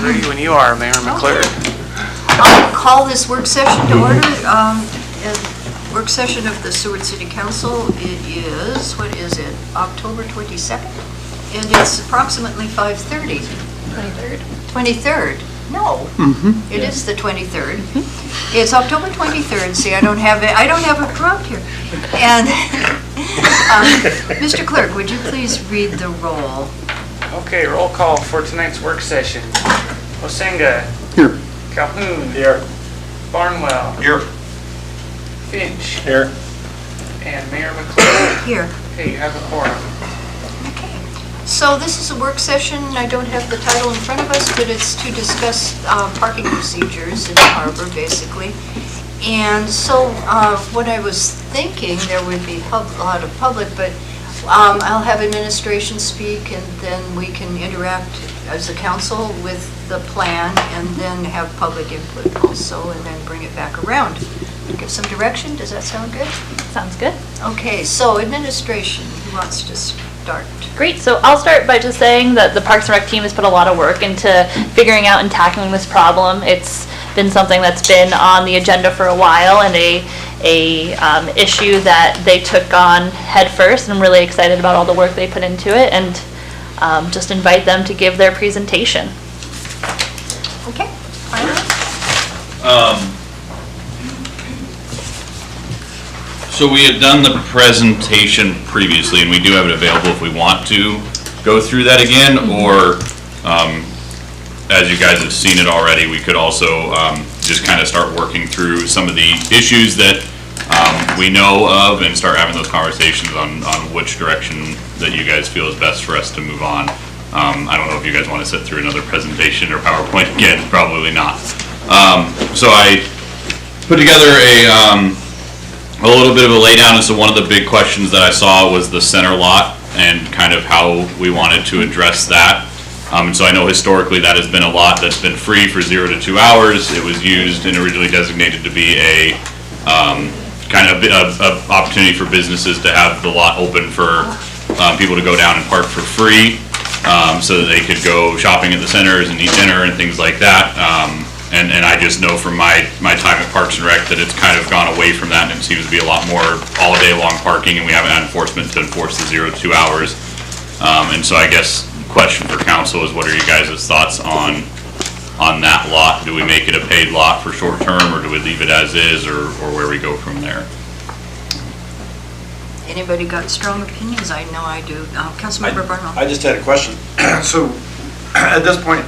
Ready when you are, Mayor McClure. I'll call this work session to order. Work session of the Seward City Council. It is, what is it, October 22nd? And it's approximately 5:30. 23rd. 23rd. No, it is the 23rd. It's October 23rd. See, I don't have it prompt here. And Mr. Clerk, would you please read the roll? Okay, roll call for tonight's work session. Osenga. Here. Calhoun. Here. Barnwell. Here. Finch. Here. And Mayor McClure. Here. Okay, you have a quorum. Okay. So this is a work session. I don't have the title in front of us, but it's to discuss parking procedures in the harbor, basically. And so what I was thinking, there would be a lot of public, but I'll have administration speak, and then we can interact as a council with the plan, and then have public input also, and then bring it back around. Give some direction. Does that sound good? Sounds good. Okay, so administration, who wants to start? Great. So I'll start by just saying that the Parks and Rec team has put a lot of work into figuring out and tackling this problem. It's been something that's been on the agenda for a while, and a issue that they took on head first. And I'm really excited about all the work they put into it, and just invite them to give their presentation. Okay. So we had done the presentation previously, and we do have it available if we want to go through that again, or as you guys have seen it already, we could also just kind of start working through some of the issues that we know of and start having those conversations on which direction that you guys feel is best for us to move on. I don't know if you guys want to sit through another presentation or PowerPoint again, probably not. So I put together a little bit of a laydown, and so one of the big questions that I saw was the center lot and kind of how we wanted to address that. And so I know historically that has been a lot that's been free for 0 to 2 hours. It was used and originally designated to be a kind of opportunity for businesses to have the lot open for people to go down and park for free, so that they could go shopping at the centers and eat dinner and things like that. And I just know from my time at Parks and Rec that it's kind of gone away from that, and it seems to be a lot more all day long parking, and we haven't had enforcement to enforce the 0 to 2 hours. And so I guess the question for council is, what are you guys' thoughts on that lot? Do we make it a paid lot for short term, or do we leave it as is, or where we go from there? Anybody got strong opinions? I know I do. Councilmember Barnwell. I just had a question. So at this point,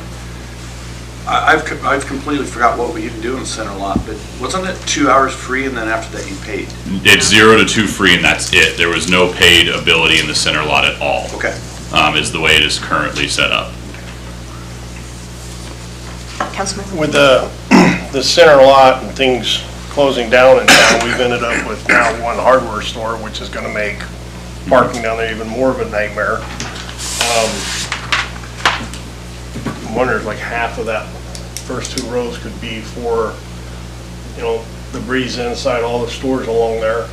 I've completely forgot what we even do in the center lot, but wasn't it 2 hours free and then after that you paid? It's 0 to 2 free, and that's it. There was no paid ability in the center lot at all. Okay. Is the way it is currently set up. Councilmember. With the center lot and things closing down in town, we've ended up with now one hardware store, which is going to make parking down there even more of a nightmare. I'm wondering if like half of that first 2 rows could be for, the breeze inside all the stores along there.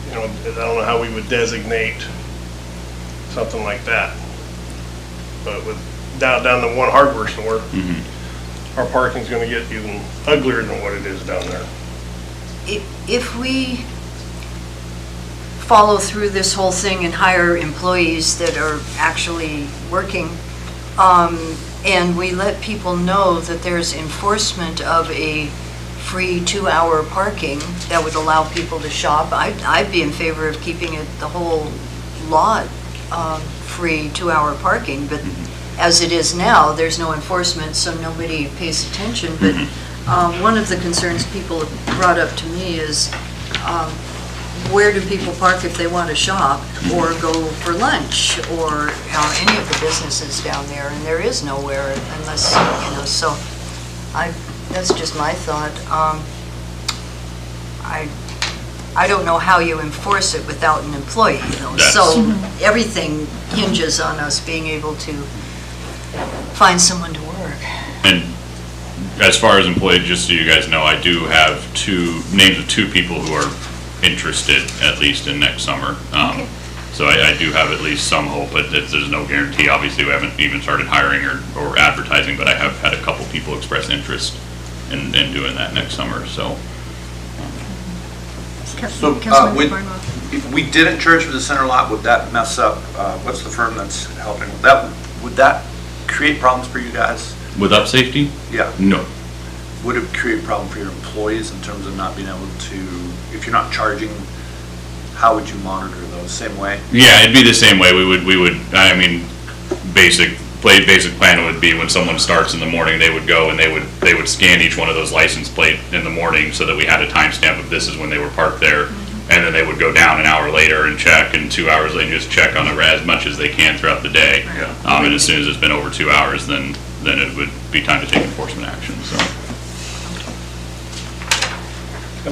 I don't know how we would designate something like that. But with down to one hardware store, our parking's going to get even uglier than what it is down there. If we follow through this whole thing and hire employees that are actually working, and we let people know that there's enforcement of a free 2-hour parking that would allow people to shop, I'd be in favor of keeping it the whole lot free 2-hour parking. But as it is now, there's no enforcement, so nobody pays attention. But one of the concerns people have brought up to me is where do people park if they want to shop or go for lunch or any of the businesses down there? And there is nowhere unless, so that's just my thought. I don't know how you enforce it without an employee, though. So everything hinges on us being able to find someone to work. And as far as employees, just so you guys know, I do have names of two people who are interested, at least in next summer. Okay. So I do have at least some hope, but there's no guarantee. Obviously, we haven't even started hiring or advertising, but I have had a couple people express interest in doing that next summer, so. So, if we didn't charge for the center lot, would that mess up, what's the firm that's helping with that? Would that create problems for you guys? With up safety? Yeah. No. Would it create a problem for your employees in terms of not being able to, if you're not charging, how would you monitor those? Same way? Yeah, it'd be the same way. We would, I mean, basic plan would be when someone starts in the morning, they would go and they would scan each one of those license plate in the morning so that we had a timestamp of this is when they were parked there. And then they would go down an hour later and check, and 2 hours they just check on it as much as they can throughout the day. And as soon as it's been over 2 hours, then it would be time to take enforcement action, so.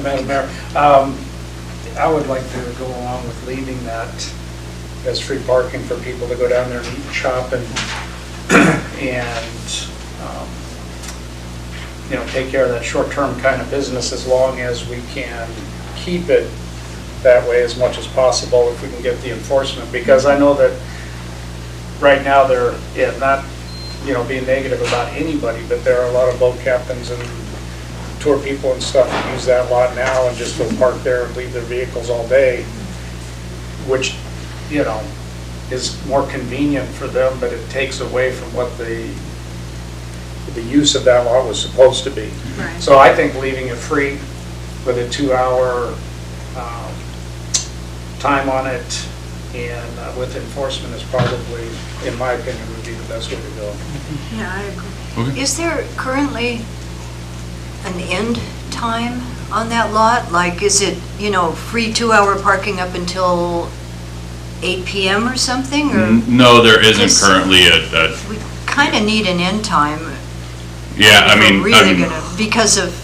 Madam Mayor, I would like to go along with leaving that as free parking for people to go down there and eat and shop and take care of that short-term kind of business as long as we can keep it that way as much as possible if we can get the enforcement. Because I know that right now they're, not, being negative about anybody, but there are a lot of boat captains and tour people and stuff that use that lot now and just go park there and leave their vehicles all day, which, is more convenient for them, but it takes away from what the use of that lot was supposed to be. Right. So I think leaving it free with a 2-hour time on it and with enforcement is probably, in my opinion, would be the best way to go. Yeah, I agree. Okay. Is there currently an end time on that lot? Like, is it, free 2-hour parking up until 8 PM or something, or? No, there isn't Because currently we kind of need an end time. yeah, if we're really I mean, gonna, because of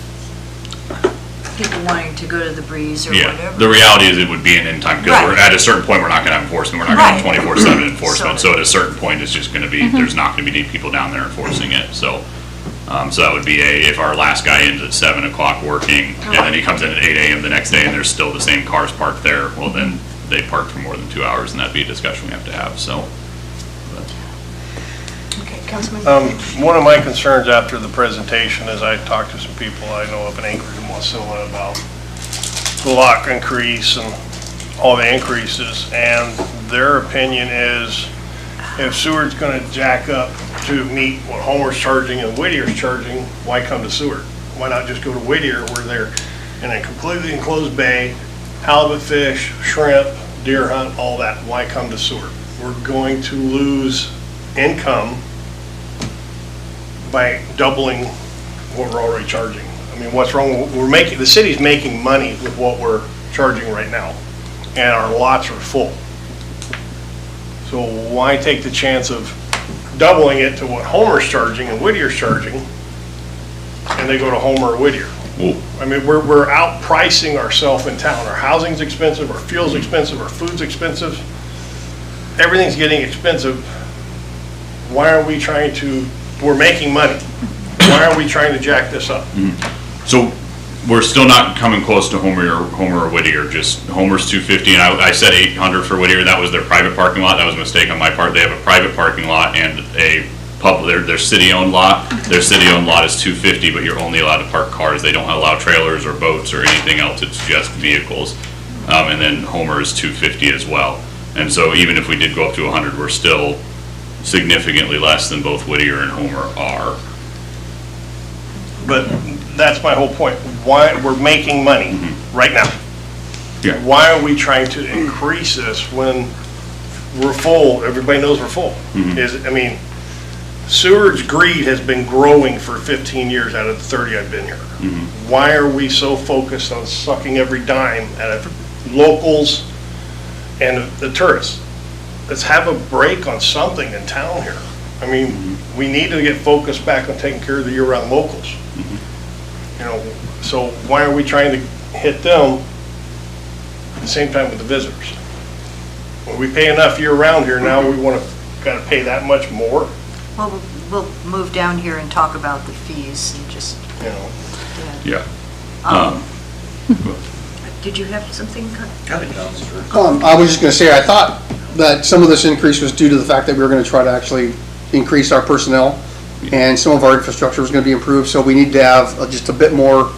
people wanting to go to the breeze or yeah, whatever. the reality is it would be an end time, because we're Right. at a certain point, we're not gonna have enforcement, we're not gonna have Right. 24/7 enforcement, So- so at a certain point, it's just gonna be, there's not gonna be people down there enforcing it, so. So that would be if our last guy ends at 7 o'clock working, and then he comes in at 8 AM the next day, and there's still the same cars parked there, well, then they parked for more than 2 hours, and that'd be a discussion we have to have, so. Okay, Councilman? One of my concerns after the presentation is I talked to some people I know up in Anchorage and Wasilla about the lot increase and all the increases, and their opinion is if Seward's gonna jack up to meet what Homer's charging and Whittier's charging, why come to Seward? Why not just go to Whittier where they're in a completely enclosed bay, halibut fish, shrimp, deer hunt, all that, why come to Seward? We're going to lose income by doubling what we're already charging. I mean, what's wrong, the city's making money with what we're charging right now, and our lots are full. So why take the chance of doubling it to what Homer's charging and Whittier's charging, and they go to Homer or Whittier? Ooh. I mean, we're outpricing ourselves in town. Our housing's expensive, our fuel's expensive, our food's expensive. Everything's getting expensive. Why are we trying to, we're making money. Why are we trying to jack this up? So we're still not coming close to Homer or Whittier, just Homer's 250, and I said 800 for Whittier, that was their private parking lot, that was a mistake on my part. They have a private parking lot and a their city-owned lot. Their city-owned lot is 250, but you're only allowed to park cars. They don't allow trailers or boats or anything else, it's just vehicles. And then Homer is 250 as well. And so even if we did go up to 100, we're still significantly less than both Whittier and Homer are. But that's my whole point. Why, we're making money right now. Yeah. Why are we trying to increase this when we're full? Everybody knows we're full. I mean, Seward's greed has been growing for 15 years out of the 30 I've been here. Why are we so focused on sucking every dime out of locals and the tourists? Let's have a break on something in town here. I mean, we need to get focused back on taking care of the year-round locals. So why are we trying to hit them at the same time with the visitors? When we pay enough year-round here, now we gotta pay that much more, Well, we'll move down here and talk about the fees and just, Yeah. did you have something? I think that's true. I was just gonna say, I thought that some of this increase was due to the fact that we were gonna try to actually increase our personnel, and some of our infrastructure was gonna be improved, so we need to have just a bit more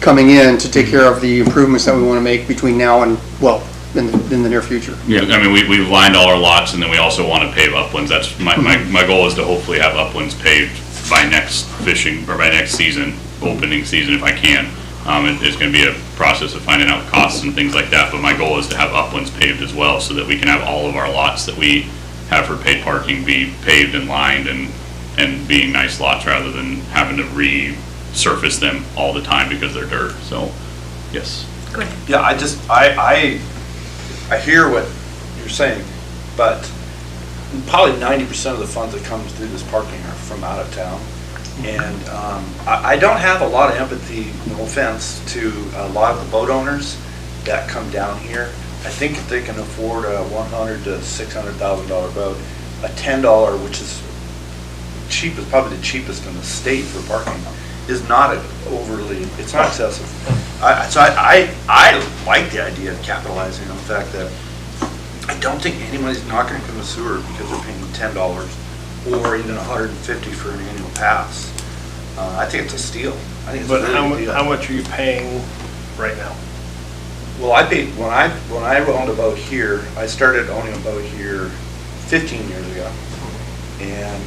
coming in to take care of the improvements that we wanna make between now and, well, in the near future. Yeah, I mean, we've lined all our lots, and then we also want to pave uplands. That's my goal is to hopefully have uplands paved by next fishing, or by next season, opening season if I can. It's gonna be a process of finding out costs and things like that, but my goal is to have uplands paved as well, so that we can have all of our lots that we have for paid parking be paved and lined and being nice lots, rather than having to resurface them all the time because they're dirt, so, yes. Go ahead. Yeah, I hear what you're saying, but probably 90% of the funds that come through this parking are from out of town. And I don't have a lot of empathy, no offense, to a lot of the boat owners that come down here. I think if they can afford a $100,000 to $600,000 boat, a $10, which is cheapest, probably the cheapest in the state for parking, is not it's not excessive. So I like the idea of capitalizing on the fact that I don't think anybody's not going to come to sewer because they're paying $10 or even $150 for an annual pass. I think it's a steal. I think it's But a really good deal. how much are you paying right now? Well, I paid, when I owned a boat here, I started owning a boat here 15 years ago. And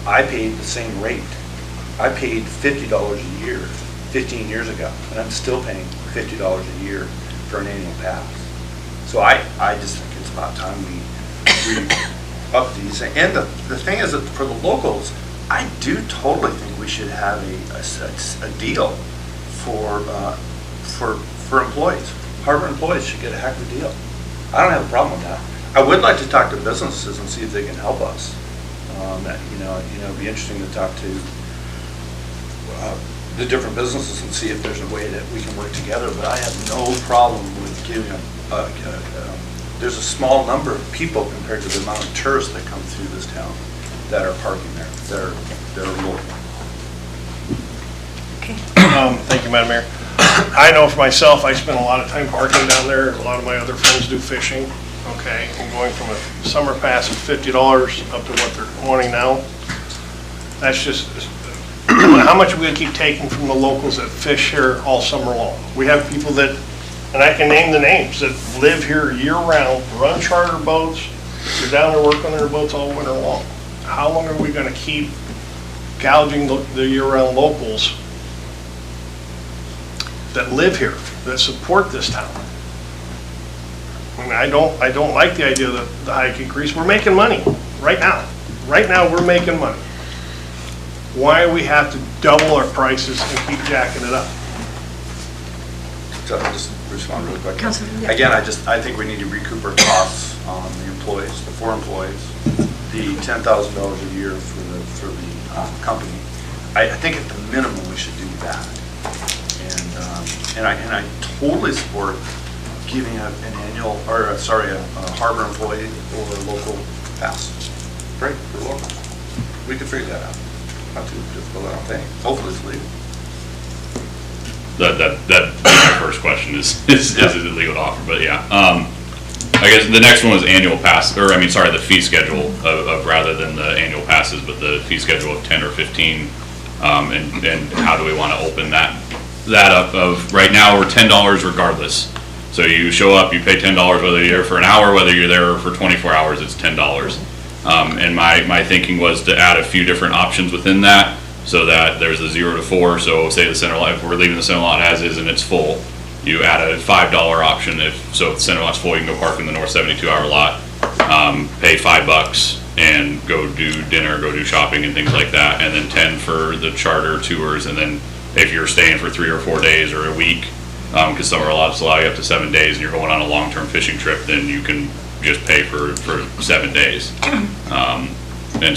I paid the same rate. I paid $50 a year 15 years ago, and I'm still paying $50 a year for an annual pass. So I just think it's about time we up these. And the thing is that for the locals, I do totally think we should have a deal for employees. Harbor employees should get a heck of a deal. I don't have a problem with that. I would like to talk to businesses and see if they can help us. It'd be interesting to talk to the different businesses and see if there's a way that we can work together, but I have no problem with giving there's a small number of people compared to the amount of tourists that come through this town that are parking there, that are local. Okay. Thank you, Madam Mayor. I know for myself, I spend a lot of time parking down there. A lot of my other friends do fishing, okay? And going from a summer pass of $50 up to what they're wanting now, that's just, how much are we gonna keep taking from the locals that fish here all summer long? We have people that, and I can name the names, that live here year-round, run charter boats, they're down there working on their boats all winter long. How long are we gonna keep gouging the year-round locals that live here, that support this town? I mean, I don't like the idea of the hike increase. We're making money right now. Right now, we're making money. Why do we have to double our prices and keep jacking it up? So I'll just respond really quick. Councilman, yeah. Again, I think we need to recoup our costs on the employees, the 4 employees, the $10,000 a year for the company. I think at the minimum we should do that. And I totally support giving a harbor employee or a local pass. Great, for local. We could figure that out. Not too difficult, I don't think. Hopefully it's legal. That my first question is it legal to offer, but yeah. I guess the next one was annual pass, the fee schedule of rather than the annual passes, but the fee schedule of 10 or 15. And how do we want to open that up of, right now we're $10 regardless. So you show up, you pay $10 whether you're there for an hour, whether you're there for 24 hours, it's $10. And my thinking was to add a few different options within that, so that there's the 0 to 4. So say the center lot, if we're leaving the center lot as is and it's full, you add a $5 option. If the center lot's full, you can go park in the north 72-hour lot, pay $5 and go do dinner, go do shopping and things like that. And then 10 for the charter tours. And then if you're staying for 3 or 4 days or a week, because summer lots allow you up to 7 days and you're going on a long-term fishing trip, then you can just pay for 7 days. And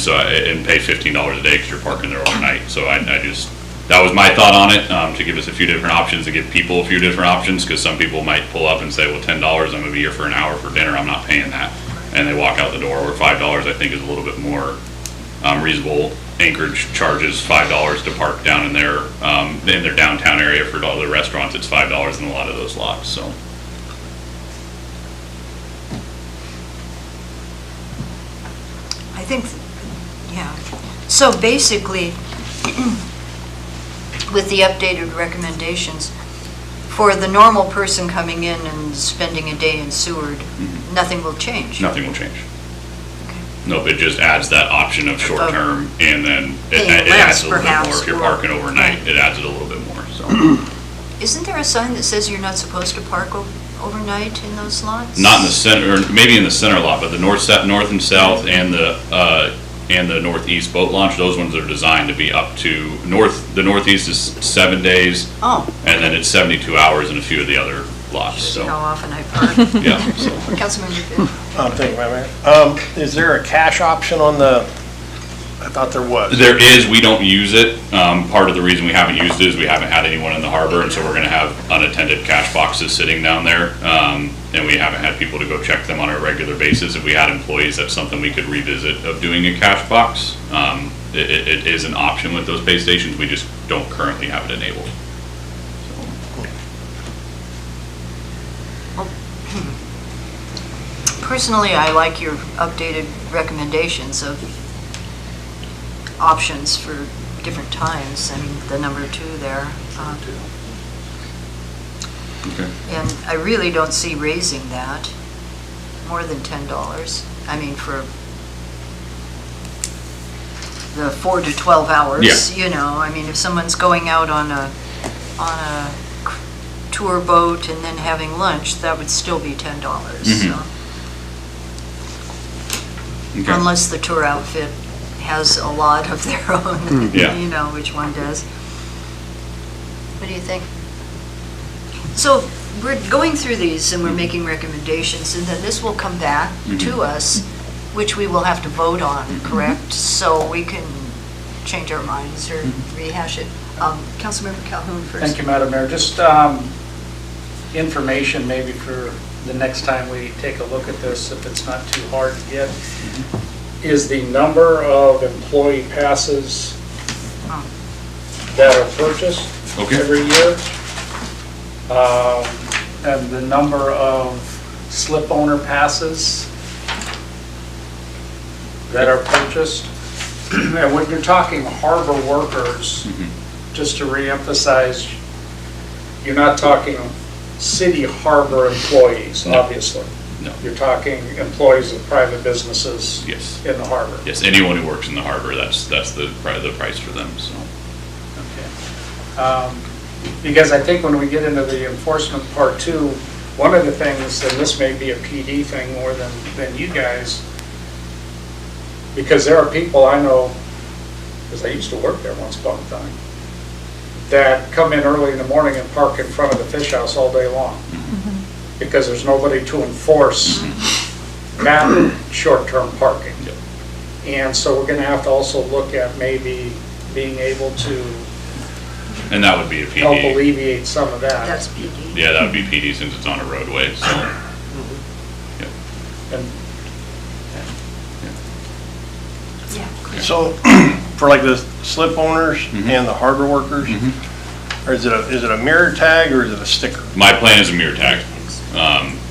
pay $15 a day because you're parking there overnight. So that was my thought on it, to give us a few different options, to give people a few different options, because some people might pull up and say, well, $10, I'm gonna be here for an hour for dinner, I'm not paying that. And they walk out the door, or $5 I think is a little bit more reasonable. Anchorage charges $5 to park down in their downtown area. For all the restaurants, it's $5 in a lot of those lots, so. I think, yeah. So basically, with the updated recommendations, for the normal person coming in and spending a day in Seward, nothing will change. Nothing will change. Nope, it just adds that option of short-term, and then it Paying adds less, a little bit more. perhaps, If you're or- parking overnight, it adds it a little bit more, so. Isn't there a sign that says you're not supposed to park overnight in those lots? Not in the center, or maybe in the center lot, but the north and south and the northeast boat launch, those ones are designed to be up to, the northeast is 7 days, Oh, and then it's 72 hours in a few of the other lots, see so, how often I park. yeah, so. Councilmember Good. Thank you, Madam Mayor. Is there a cash option on the, I thought there was. There is, we don't use it. Part of the reason we haven't used it is we haven't had anyone in the harbor, and so we're gonna have unattended cash boxes sitting down there. And we haven't had people to go check them on a regular basis. If we had employees, that's something we could revisit of doing a cash box. It is an option with those pay stations, we just don't currently have it enabled. Personally, I like your updated recommendations of options for different times, and the number 2 there. Okay. And I really don't see raising that more than $10. I mean, for the 4 to 12 hours, Yeah. you know, I mean, if someone's going out on a tour boat and then having lunch, that would still be $10, so. Okay. Unless the tour outfit has a lot of their own, Yeah. you know, which one does. What do you think? So we're going through these and we're making recommendations, and then this will come back to us, which we will have to vote on, correct? So we can change our minds or rehash it. Councilmember Calhoun first. Thank you, Madam Mayor. Just information maybe for the next time we take a look at this, if it's not too hard to get, is the number of employee passes that are purchased Okay. every year, and the number of slip owner passes that are purchased. And when you're talking harbor workers, just to reemphasize, you're not talking city harbor employees, No. obviously. No. You're talking employees of private businesses Yes. in the harbor. Yes, anyone who works in the harbor, that's the price for them, so. Okay. Because I think when we get into the enforcement part too, one of the things, and this may be a PD thing more than you guys, because there are people I know, because I used to work there once upon a time, that come in early in the morning and park in front of the fish house all day long. Because there's nobody to enforce that short-term parking. Yep. And so we're gonna have to also look at maybe being able to And that would be a help PD. alleviate some of that. That's PD. Yeah, that would be PD since it's on a roadway, so. And Yeah. So, for like the slip owners and the harbor workers, or is it a mirror tag or is it a sticker? My plan is a mirror tag.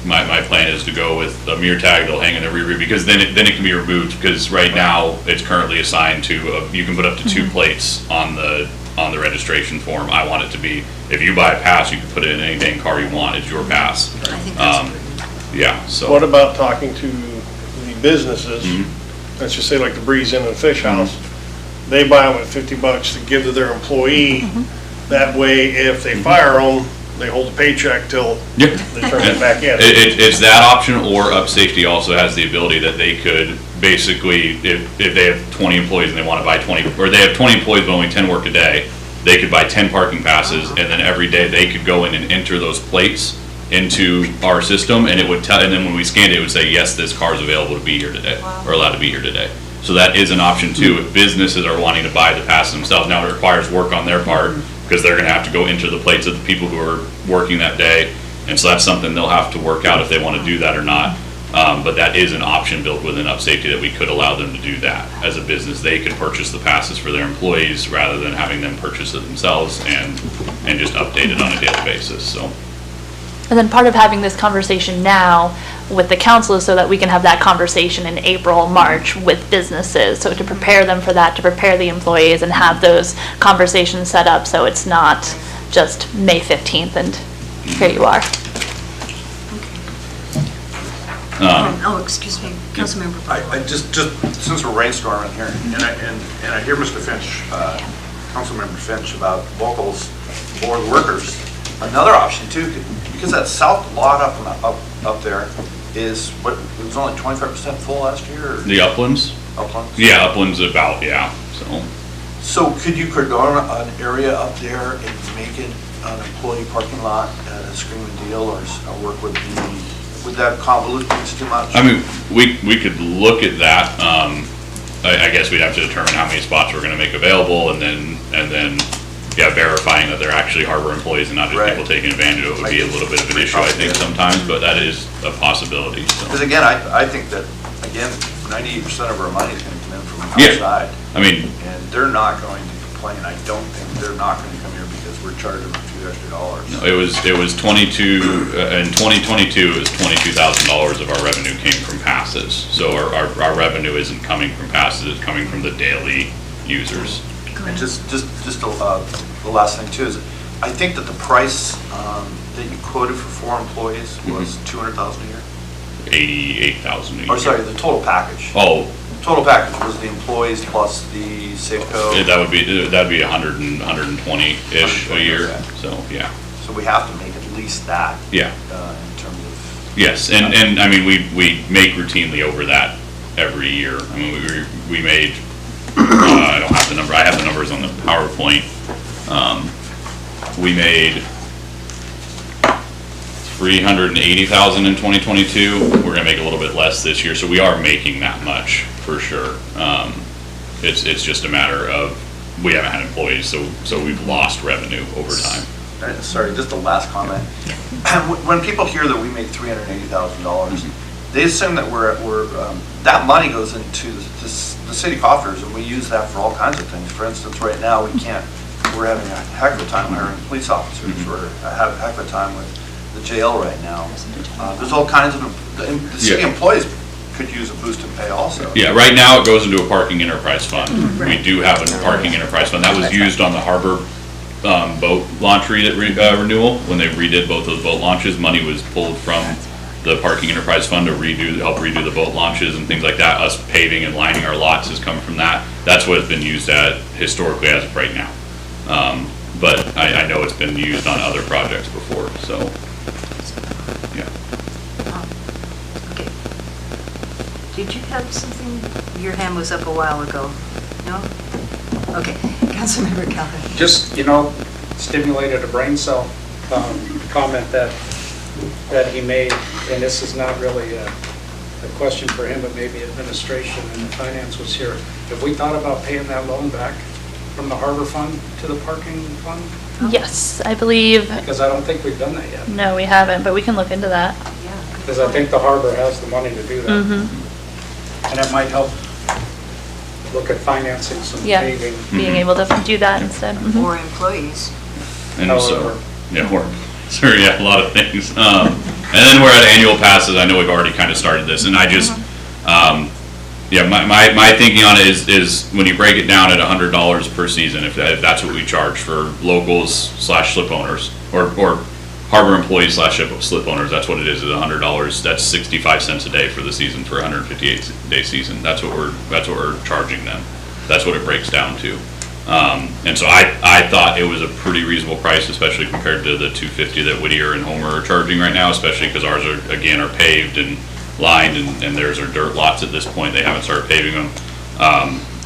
My plan is to go with a mirror tag, they'll hang in the rear, because then it can be removed, because right now, it's currently assigned to, you can put up to 2 plates on the registration form. I want it to be, if you buy a pass, you can put it in any dang car you want, it's your pass. I think that's Um, good. Yeah, so. What about talking to the businesses, let's just say like the Breeze Inn and Fish House, they buy them at $50 to give to their employee. That way, if they fire them, they hold the paycheck till Yep. they turn it back in. It's that option, or Up Safety also has the ability that they could basically, if they have 20 employees and they want to buy 20, or they have 20 employees but only 10 work a day, they could buy 10 parking passes, and then every day they could go in and enter those plates into our system, and it would tell, and then when we scanned it, it would say, yes, this car is available to be here today, or allowed to be here today. So that is an option too, if businesses are wanting to buy the passes themselves. Now, it requires work on their part, because they're gonna have to go into the plates of the people who are working that day, and so that's something they'll have to work out if they wanna do that or not. But that is an option built within Up Safety that we could allow them to do that. As a business, they could purchase the passes for their employees rather than having them purchase it themselves and just update it on a daily basis, so. And then part of having this conversation now with the council is so that we can have that conversation in April, March with businesses. So to prepare them for that, to prepare the employees and have those conversations set up so it's not just May 15th and here you are. Oh, excuse me, Councilmember Butler. I just, since we're brainstorming here, and I hear Mr. Finch, Councilmember Finch about locals or the workers, another option too, because that south lot up there is, what, it was only 25% full last year, or The Uplands? Uplands? Yeah, Uplands about, yeah, so. So could you cordon an area up there and make it an employee parking lot at a screaming deal, or work with would that convolute things too much? I mean, we could look at that. I guess we'd have to determine how many spots we're gonna make available and then, yeah, verifying that they're actually Harbor employees and not just Right. people taking advantage of it would be a little bit of an issue, I think, sometimes, but that is a possibility, Because so. again, I think that, again, 98% of our money is going to come in from Yeah. outside. I mean, And they're not going to complain. I don't think they're not going to come here because we're charging them a few extra dollars. it was 22, in 2022, it was $22,000 of our revenue came from passes. So our revenue isn't coming from passes, it's coming from the daily users. And just the last thing too is, I think that the price that you quoted for 4 employees was $200,000 a year. 88,000 a year. Or sorry, the total package. Oh, Total package was the employees plus the Safeco. that'd be 120-ish a year, Okay. so, yeah. So we have to make at least that Yeah. in terms of. Yes, and I mean, we make routinely over that every year. I mean, we made, I don't have the number, I have the numbers on the PowerPoint. We made 380,000 in 2022. We're gonna make a little bit less this year, so we are making that much, for sure. It's just a matter of, we haven't had employees, so we've lost revenue over time. Sorry, just a last comment. When people hear that we made $380,000, they assume that that money goes into the city coffers, and we use that for all kinds of things. For instance, right now, we're having a heck of a time hiring police officers. We're having a heck of a time with the jail right now. There's all kinds of, the city Yeah. employees could use a boost in pay also. Yeah, right now it goes into a parking enterprise fund. We do have a parking enterprise fund. That was used on the Harbor boat launch renewal. When they redid both those boat launches, money was pulled from the parking enterprise fund to help redo the boat launches and things like that. Us paving and lining our lots has come from that. That's what it's been used at historically as of right now. But I know it's been used on other projects before, so, yeah. Okay. Did you have something? Your hand was up a while ago. No? Okay. Councilmember Calhoun. Just, stimulated a brain cell comment that he made, and this is not really a question for him, but maybe administration and the finance was here. Have we thought about paying that loan back from the harbor fund to the parking fund? Yes, I believe, Because I don't think we've done that yet. no, we haven't, but we can look into that. Yeah. Because I think the harbor has the money to do that. And it might help look at financing some Yeah, paving. being able to do that instead. Mhm. Or employees. And However- so, yeah, a lot of things. And then we're at annual passes. I know we've already kind of started this, and I just, yeah, my thinking on it is when you break it down at $100 per season, if that's what we charge for locals / slip owners, or harbor employees / slip owners, that's what it is $100. That's 65 cents a day for the season for a 158-day season. That's what we're charging them. That's what it breaks down to. And so I thought it was a pretty reasonable price, especially compared to the $250 that Whittier and Homer are charging right now, especially because ours are paved and lined, and theirs are dirt lots at this point. They haven't started paving them.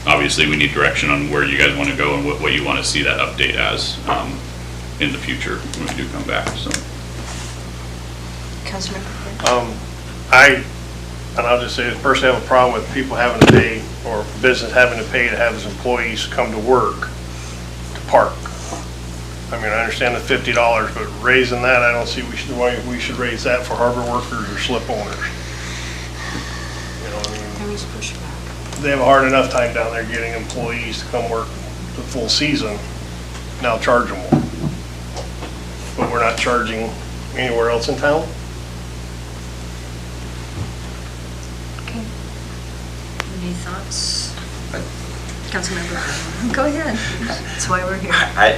Obviously, we need direction on where you guys want to go and what you want to see that update as in the future when we do come back, so. Councilmember? And I'll just say, personally, I have a problem with people having to pay, or business having to pay to have his employees come to work to park. I mean, I understand the $50, but raising that, I don't see why we should raise that for harbor workers or slip owners. You know, I mean, There is pushback. they have a hard enough time down there getting employees to come work the full season, now charge them more. But we're not charging anywhere else in town? Any thoughts? Councilmember, go ahead. That's why we're here. I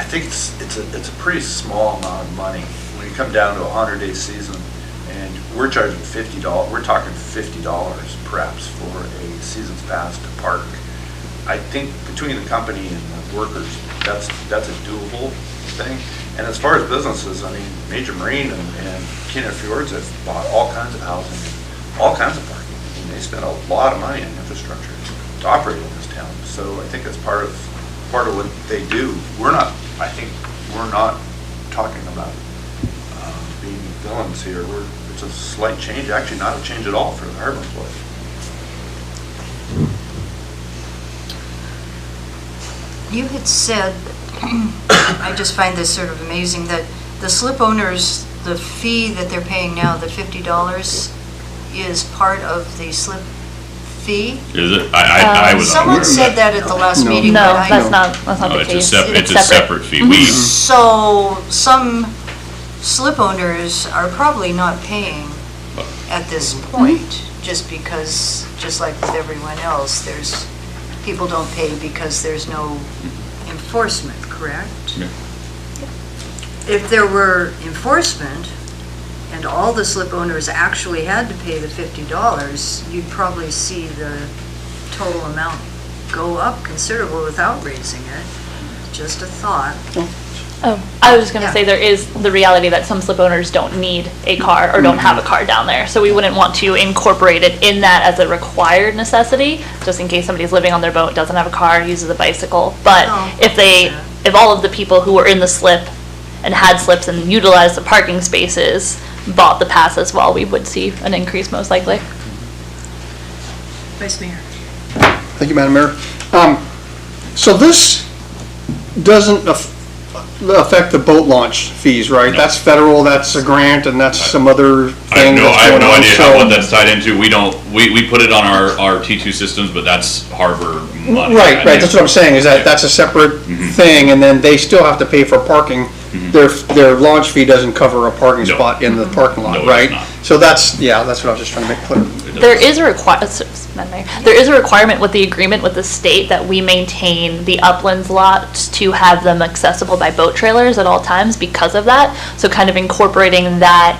think it's a pretty small amount of money. When you come down to a 100-day season, and we're charging $50, we're talking $50 perhaps for a season's pass to park. I think between the company and the workers, that's a doable thing. And as far as businesses, I mean, Major Marine and Kenneth Fjords have bought all kinds of housing, all kinds of parking. I mean, they spend a lot of money on infrastructure to operate in this town. So I think that's part of what they do. I think we're not talking about being villains here. It's a slight change, actually not a change at all for the harbor employees. You had said, I just find this sort of amazing, that the slip owners, the fee that they're paying now, the $50, is part of the slip fee? Is it? I was unaware Someone of said that. that at the last No. meeting, No, but I that's don't. not No, the it's case. it's a separate fee. We, So some slip owners are probably not paying at this point, just because, just like with everyone else, people don't pay because there's no enforcement, correct? Yeah. If there were enforcement and all the slip owners actually had to pay the $50, you'd probably see the total amount go up considerable without raising it. Just a thought. Oh, I was just gonna Yeah. say there is the reality that some slip owners don't need a car or don't have a car down there. So we wouldn't want to incorporate it in that as a required necessity, just in case somebody's living on their boat, doesn't have a car, uses a bicycle. But Oh, if all of the people who were in the slip and had slips and utilized the parking spaces bought the pass as well, we would see an increase most likely. Vice Mayor. Thank you, Madam Mayor. So this doesn't affect the boat launch fees, right? No. That's federal, that's a grant, and that's some other thing that's I have going no on, idea so- what that's tied into. We put it on our T2 systems, but that's harbor money. Right, that's what I'm saying, is that that's a separate thing, and then they still have to pay for parking. Their launch fee doesn't cover a parking No. spot in the parking No, lot, it's right? not. So that's what I was just trying to make clear. There is a requirement with the agreement with the state that we maintain the uplands lots to have them accessible by boat trailers at all times because of that. So kind of incorporating that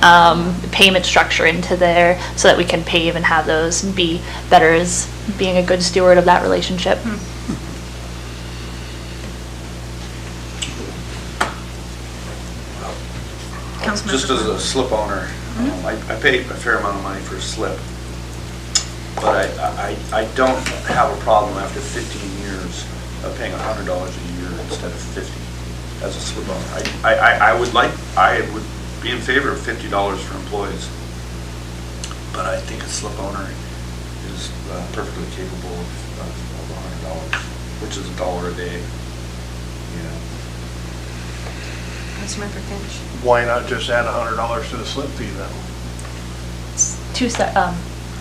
payment structure into there so that we can pave and have those be better as being a good steward of that relationship. Just as a slip owner, I pay a fair amount of money for a slip. But I don't have a problem after 15 years of paying $100 a year instead of 50 as a slip owner. I would be in favor of $50 for employees. But I think a slip owner is perfectly capable of $100, which is $1 a day, you know. Councilmember Finch. Why not just add $100 to the slip fee then?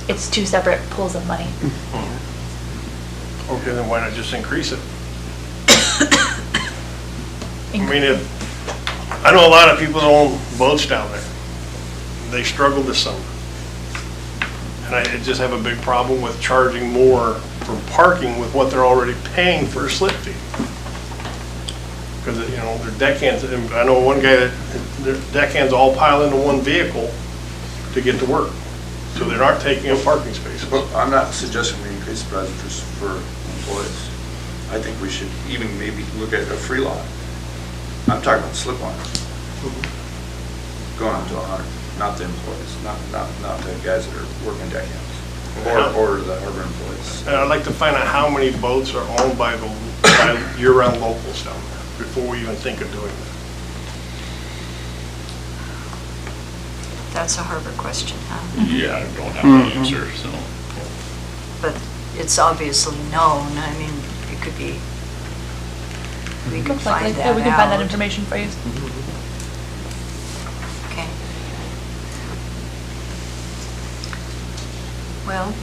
It's two separate pools of money. Okay, then why not just increase it? I mean, I know a lot of people that own boats down there. They struggle this summer. And I just have a big problem with charging more for parking with what they're already paying for a slip fee. Because, you know, their deckhands, and I know one guy that, their deckhands all pile into one vehicle to get to work. So they're not taking up parking spaces. Well, I'm not suggesting we increase the prices for employees. I think we should even maybe look at a free lot. I'm talking about slip lines. Going up to 100, not the employees, not the guys that are working deckhands, or the harbor employees. And I'd like to find out how many boats are owned by year-round locals down there before we even think of doing that. That's a harbor question, huh? Yeah, I don't have the answer, so. But it's obviously known. I mean, it could be, we could Most likely. find Yeah, that we can find that out. information for you. Okay. Well,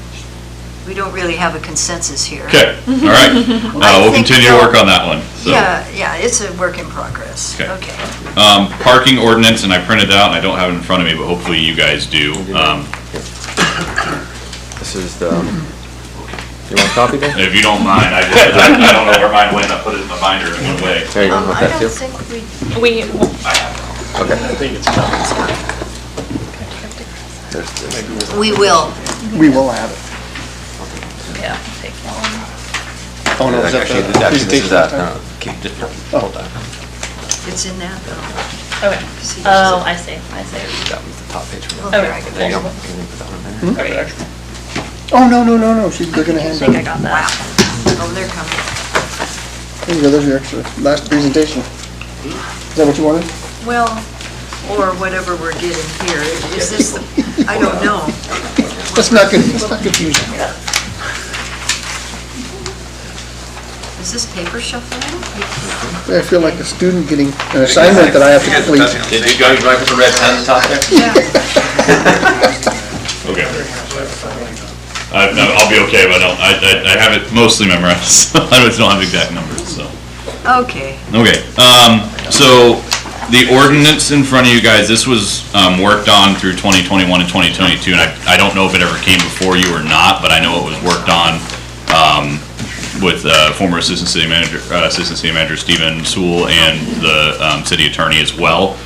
we don't really have a consensus here. Okay, all right. We'll think continue to so. work on that one, so. Yeah, it's a work in progress. Okay. Okay. Parking ordinance, and I printed out, and I don't have it in front of me, but hopefully you guys do. This is the You want a copy then? If you don't mind, I don't know where mine went, I put it in my binder and it went away. There you go, with I that don't too. think We, Okay. I think it's coming. we will. We will have it. yeah, take one. Oh, no, is that Actually, the this is presentation? that, keep, just hold that. It's in that, Okay. See, Oh, I see. That was the top page for Okay. that. There you go. Can you put that one there? Oh, no, they're gonna I hand think I them. got that. Oh, they're coming. There you go, there's your extra, last presentation. Is that what you wanted? Well, or whatever we're getting here. Is this, I don't know. Let's not confuse you. Is this paper shuffling? I feel like a student getting an assignment that I have to complete. Did you guys write with the red pen at the top there? Okay. No, I'll be okay, but I have it mostly memorized, so I just don't have exact numbers, so. Okay. Okay, so the ordinance in front of you guys, this was, worked on through 2021 and 2022, and I don't know if it ever came before you or not, but I know it was worked on, with, former Assistant City Manager Stephen Sewell and the, city attorney as well.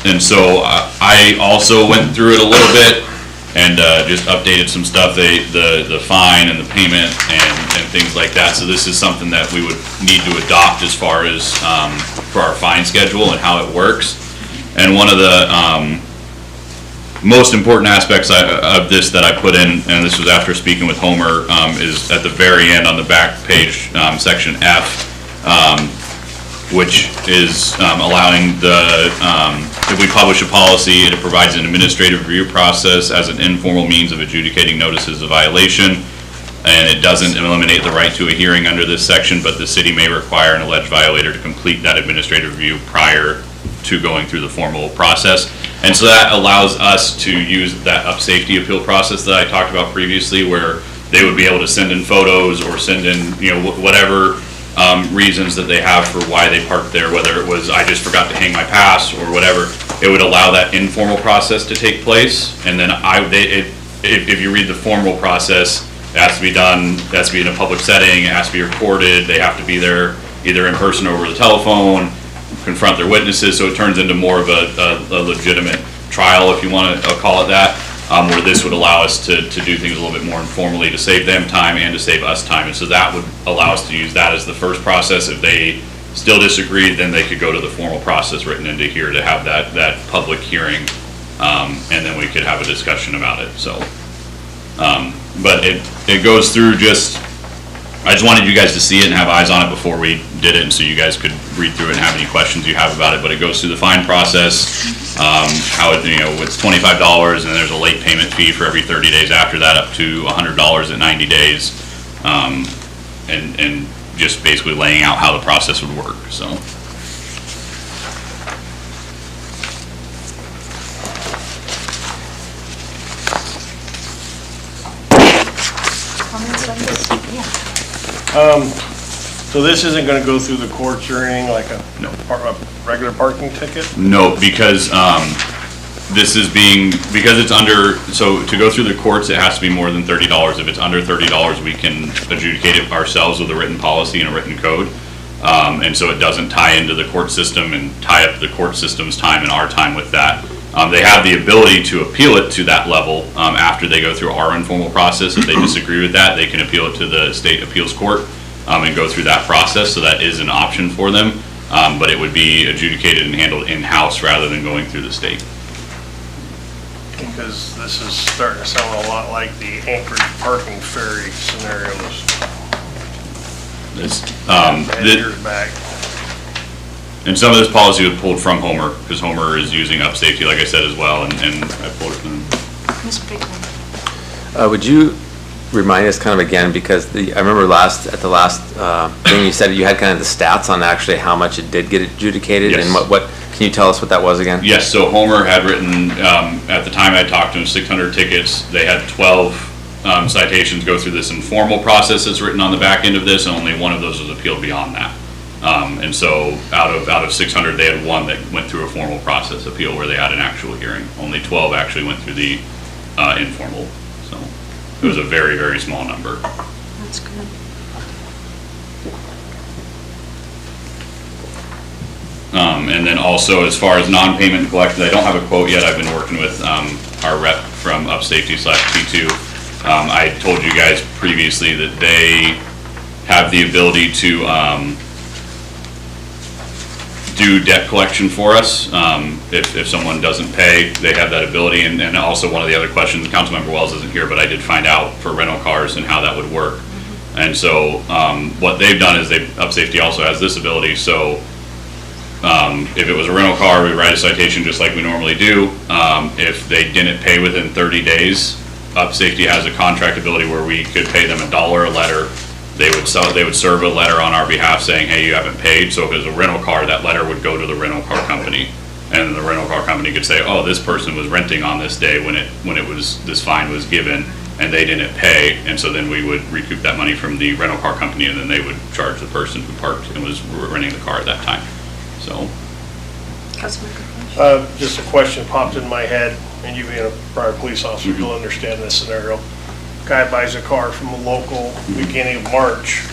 And so I also went through it a little bit and, just updated some stuff, the fine and the payment and things like that. So this is something that we would need to adopt as far as, for our fine schedule and how it works. And one of the, most important aspects of this that I put in, and this was after speaking with Homer, is at the very end on the back page, section F, which is allowing the, if we publish a policy, it provides an administrative review process as an informal means of adjudicating notices of violation, and it doesn't eliminate the right to a hearing under this section, but the city may require an alleged violator to complete that administrative review prior to going through the formal process. And so that allows us to use that up-safety appeal process that I talked about previously, where they would be able to send in photos or send in, whatever reasons that they have for why they parked there, whether it was, I just forgot to hang my pass or whatever. It would allow that informal process to take place. And then if you read the formal process, it has to be done, it has to be in a public setting, it has to be recorded, they have to be there either in person or over the telephone, confront their witnesses, so it turns into more of a legitimate trial, if you want to call it that, where this would allow us to do things a little bit more informally to save them time and to save us time. And so that would allow us to use that as the first process. If they still disagreed, then they could go to the formal process written into here to have that public hearing, and then we could have a discussion about it, so. But it goes through I just wanted you guys to see it and have eyes on it before we did it, and so you guys could read through it and have any questions you have about it. But it goes through the fine process, how it, it's $25, and there's a late payment fee for every 30 days after that, up to $100 at 90 days, and just basically laying out how the process would work, so. Comments on this? Yeah. So this isn't gonna go through the courts or anything, like a regular parking ticket? No, because this is because it's under, so to go through the courts, it has to be more than $30. If it's under $30, we can adjudicate it ourselves with a written policy and a written code. And so it doesn't tie into the court system and tie up the court system's time and our time with that. They have the ability to appeal it to that level after they go through our informal process. If they disagree with that, they can appeal it to the state appeals court and go through that process. So that is an option for them, but it would be adjudicated and handled in-house rather than going through the state. Because this is starting to sound a lot like the Anchorage parking ferry scenarios. This, 10 years back. and some of this policy was pulled from Homer, because Homer is using up safety, like I said, as well, and I pulled it from. Ms. Bickman. Would you remind us kind of again, because I remember at the last thing you said you had kind of the stats on actually how much it did get adjudicated, Yes. and what can you tell us what that was again? Yes, so Homer had written, at the time I talked to him, 600 tickets. They had 12 citations go through this informal process that's written on the back end of this, and only one of those was appealed beyond that. And so out of 600, they had one that went through a formal process appeal where they had an actual hearing. Only 12 actually went through the informal, so. It was a very, very small number. That's good. And then also, as far as non-payment collections, I don't have a quote yet. I've been working with our rep from UpSafety/T2. I told you guys previously that they have the ability to do debt collection for us. If someone doesn't pay, they have that ability. And also, one of the other questions, Councilmember Wells isn't here, but I did find out for rental cars and how that would work. And so what they've done is UpSafety also has this ability. So if it was a rental car, we write a citation just like we normally do. If they didn't pay within 30 days, UpSafety has a contract ability where we could pay them $1 a letter. They would serve a letter on our behalf saying, hey, you haven't paid. So if it was a rental car, that letter would go to the rental car company. And the rental car company could say, oh, this person was renting on this day when this fine was given, and they didn't pay. And so then we would recoup that money from the rental car company, and then they would charge the person who parked and was renting the car at that time. So. Just a question popped in my head, and you being a prior police officer, you'll understand this scenario. Guy buys a car from a local beginning of March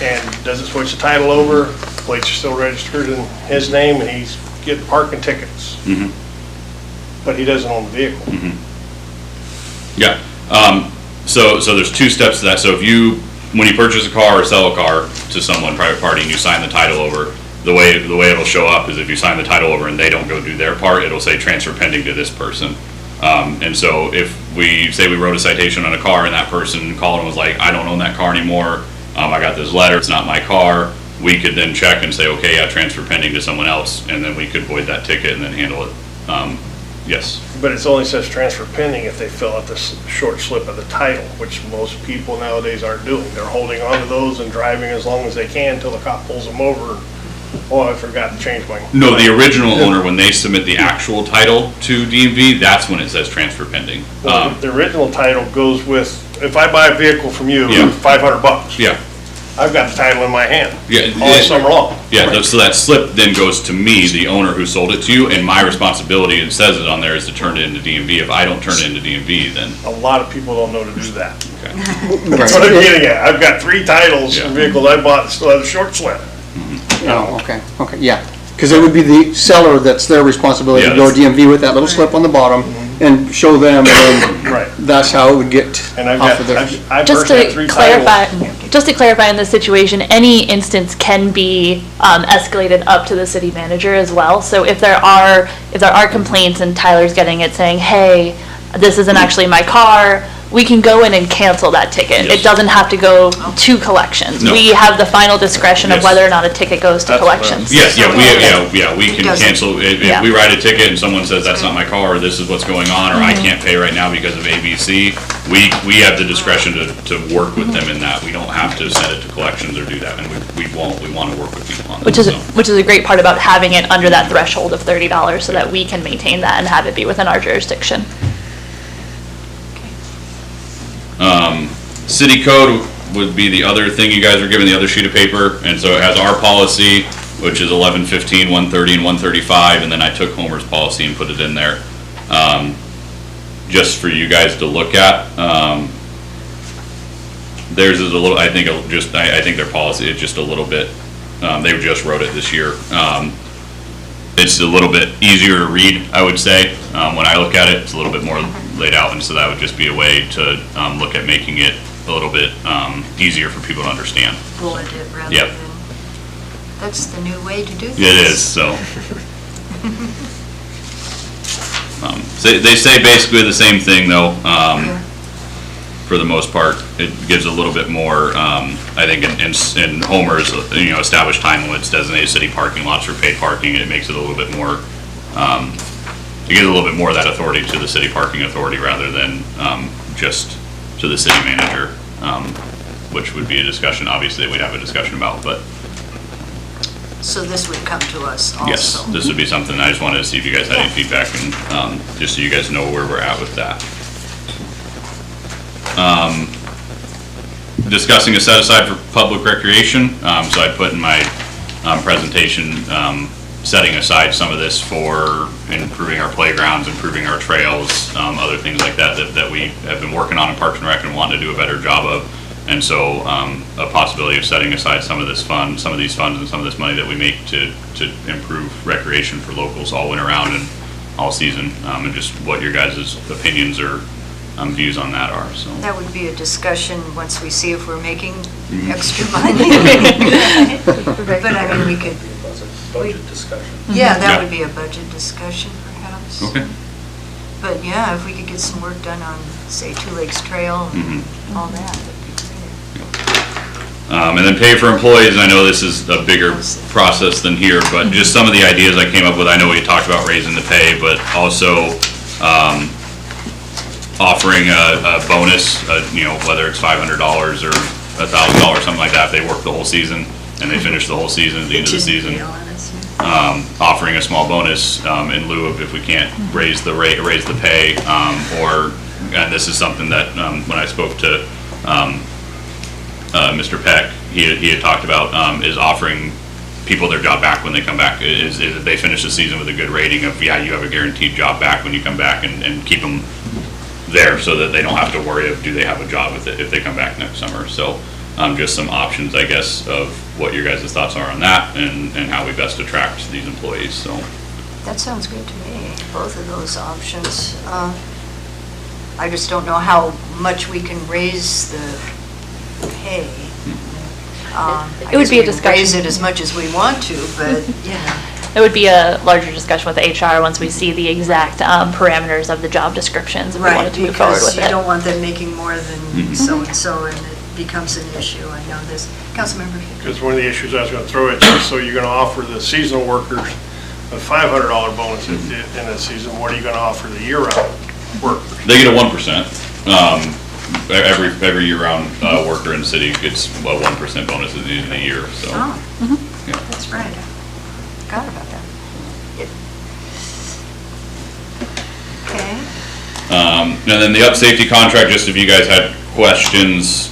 and doesn't switch the title over, plates are still registered in his name, and he's getting parking tickets. But he doesn't own the vehicle. Yeah. So there's two steps to that. So when you purchase a car or sell a car to someone, private party, and you sign the title over, the way it'll show up is if you sign the title over and they don't go do their part, it'll say transfer pending to this person. And so if we say we wrote a citation on a car and that person called and was like, I don't own that car anymore, I got this letter, it's not my car, we could then check and say, okay, yeah, transfer pending to someone else, and then we could void that ticket and then handle it. Yes. But it only says transfer pending if they fill out this short slip of the title, which most people nowadays aren't doing. They're holding on to those and driving as long as they can until the cop pulls them over. Oh, I forgot to change my. No, the original owner, when they submit the actual title to DMV, that's when it says transfer pending. The original title goes with, if I buy a vehicle from you, Yeah. $500. Yeah. I've got the title in my hand. Yeah. All summer long. Yeah, so that slip then goes to me, the owner who sold it to you, and my responsibility, it says it on there, is to turn it into DMV. If I don't turn it into DMV, then. A lot of people don't know to do that. Okay. That's what I'm getting at. I've got 3 titles Yeah. from vehicles I bought that still have a short slip. Oh, okay, yeah. Because it would be the seller that's their responsibility to go to DMV with that little slip on the bottom and show them, and Right. that's how it would get And I've off got, of there. I Just personally have to 3 clarify, titles. just to clarify in this situation, any instance can be escalated up to the city manager as well. So if there are complaints and Tyler's getting it saying, hey, this isn't actually my car, we can go in and cancel that ticket. Yes. It doesn't have to go to collections. No. We have the final discretion of Yes. whether or not a ticket goes to That's what I'm collections. Yes, we can doesn't. cancel, if Yeah. we write a ticket and someone says that's not my car, or this is what's going on, or I can't pay right now because of ABC, we have the discretion to work with them in that. We don't have to send it to collections or do that, and we won't, we want to work with people on that. Which is so. a great part about having it under that threshold of $30 so that we can maintain that and have it be within our jurisdiction. City code would be the other thing you guys are given, the other sheet of paper, and so it has our policy, which is 1115, 130, and 135, and then I took Homer's policy and put it in there, just for you guys to look at. Theirs is a little, I think their policy is just a little bit, they just wrote it this year. It's a little bit easier to read, I would say. When I look at it, it's a little bit more laid out, and so that would just be a way to look at making it a little bit easier for people to understand. Bulleted rather Yep. than, that's the new way to do things. It is, so. They say basically the same thing, though, for the most part. It gives a little bit more, I think in Homer's, established time limits, designated city parking lots for paid parking, it makes it a little bit more, it gives a little bit more of that authority to the city parking authority rather than just to the city manager, which would be a discussion, obviously, we'd have a discussion about, but So this would come to us also? yes, this would be something, I just wanted to see if you guys had any feedback and just so you guys know where we're at with that. Discussing a set aside for public recreation, so I put in my presentation, setting aside some of this for improving our playgrounds, improving our trails, other things like that we we have been working on in Parks and Rec and wanting to do a better job of. And so, a possibility of setting aside some of these funds and some of this money that we make to improve recreation for locals all winter round and all season, and just what your guys' opinions or views on that are, so. That would be a discussion once we see if we're making Mm-hmm. extra money. But I mean, we could, Budget discussion. yeah, that Yeah. would be a budget discussion perhaps. Okay. But yeah, if we could get some work done on, say, Two Lakes Trail and all that, that'd be great. And then pay for employees, I know this is a bigger process than here, but just some of the ideas I came up with, I know we talked about raising the pay, but also, offering a bonus, you know, whether it's $500 or $1,000, something like that, if they work the whole season and they finish the whole season at the end of the season. Offering a small bonus, in lieu of if we can't raise the rate, raise the pay, or, and this is something that, when I spoke to, Mr. Peck, he had talked about, is offering people their job back when they come back, is if they finish the season with a good rating of, yeah, you have a guaranteed job back when you come back, and keep them there so that they don't have to worry of, do they have a job if they come back next summer. So, just some options, I guess, of what your guys' thoughts are on that and how we best attract these employees, so. That sounds good to me, both of those options. I just don't know how much we can raise the pay. I It would guess be a we can discussion. raise it as much as we want to, but, you know. It would be a larger discussion with HR once we see the exact parameters of the job descriptions if we wanted to move forward with Because you it. don't want them making more than so-and-so, and it becomes an issue. I know this. Councilmember Hicks. Because one of the issues I was gonna throw at you, so you're gonna offer the seasonal workers a $500 bonus in the season, what are you gonna offer the year-round workers? They get a 1%. Every year-round worker in the city gets a 1% bonus at the end of the year, so. Oh, Yeah. that's right. Forgot about that. Okay. And then the up safety contract, just if you guys had questions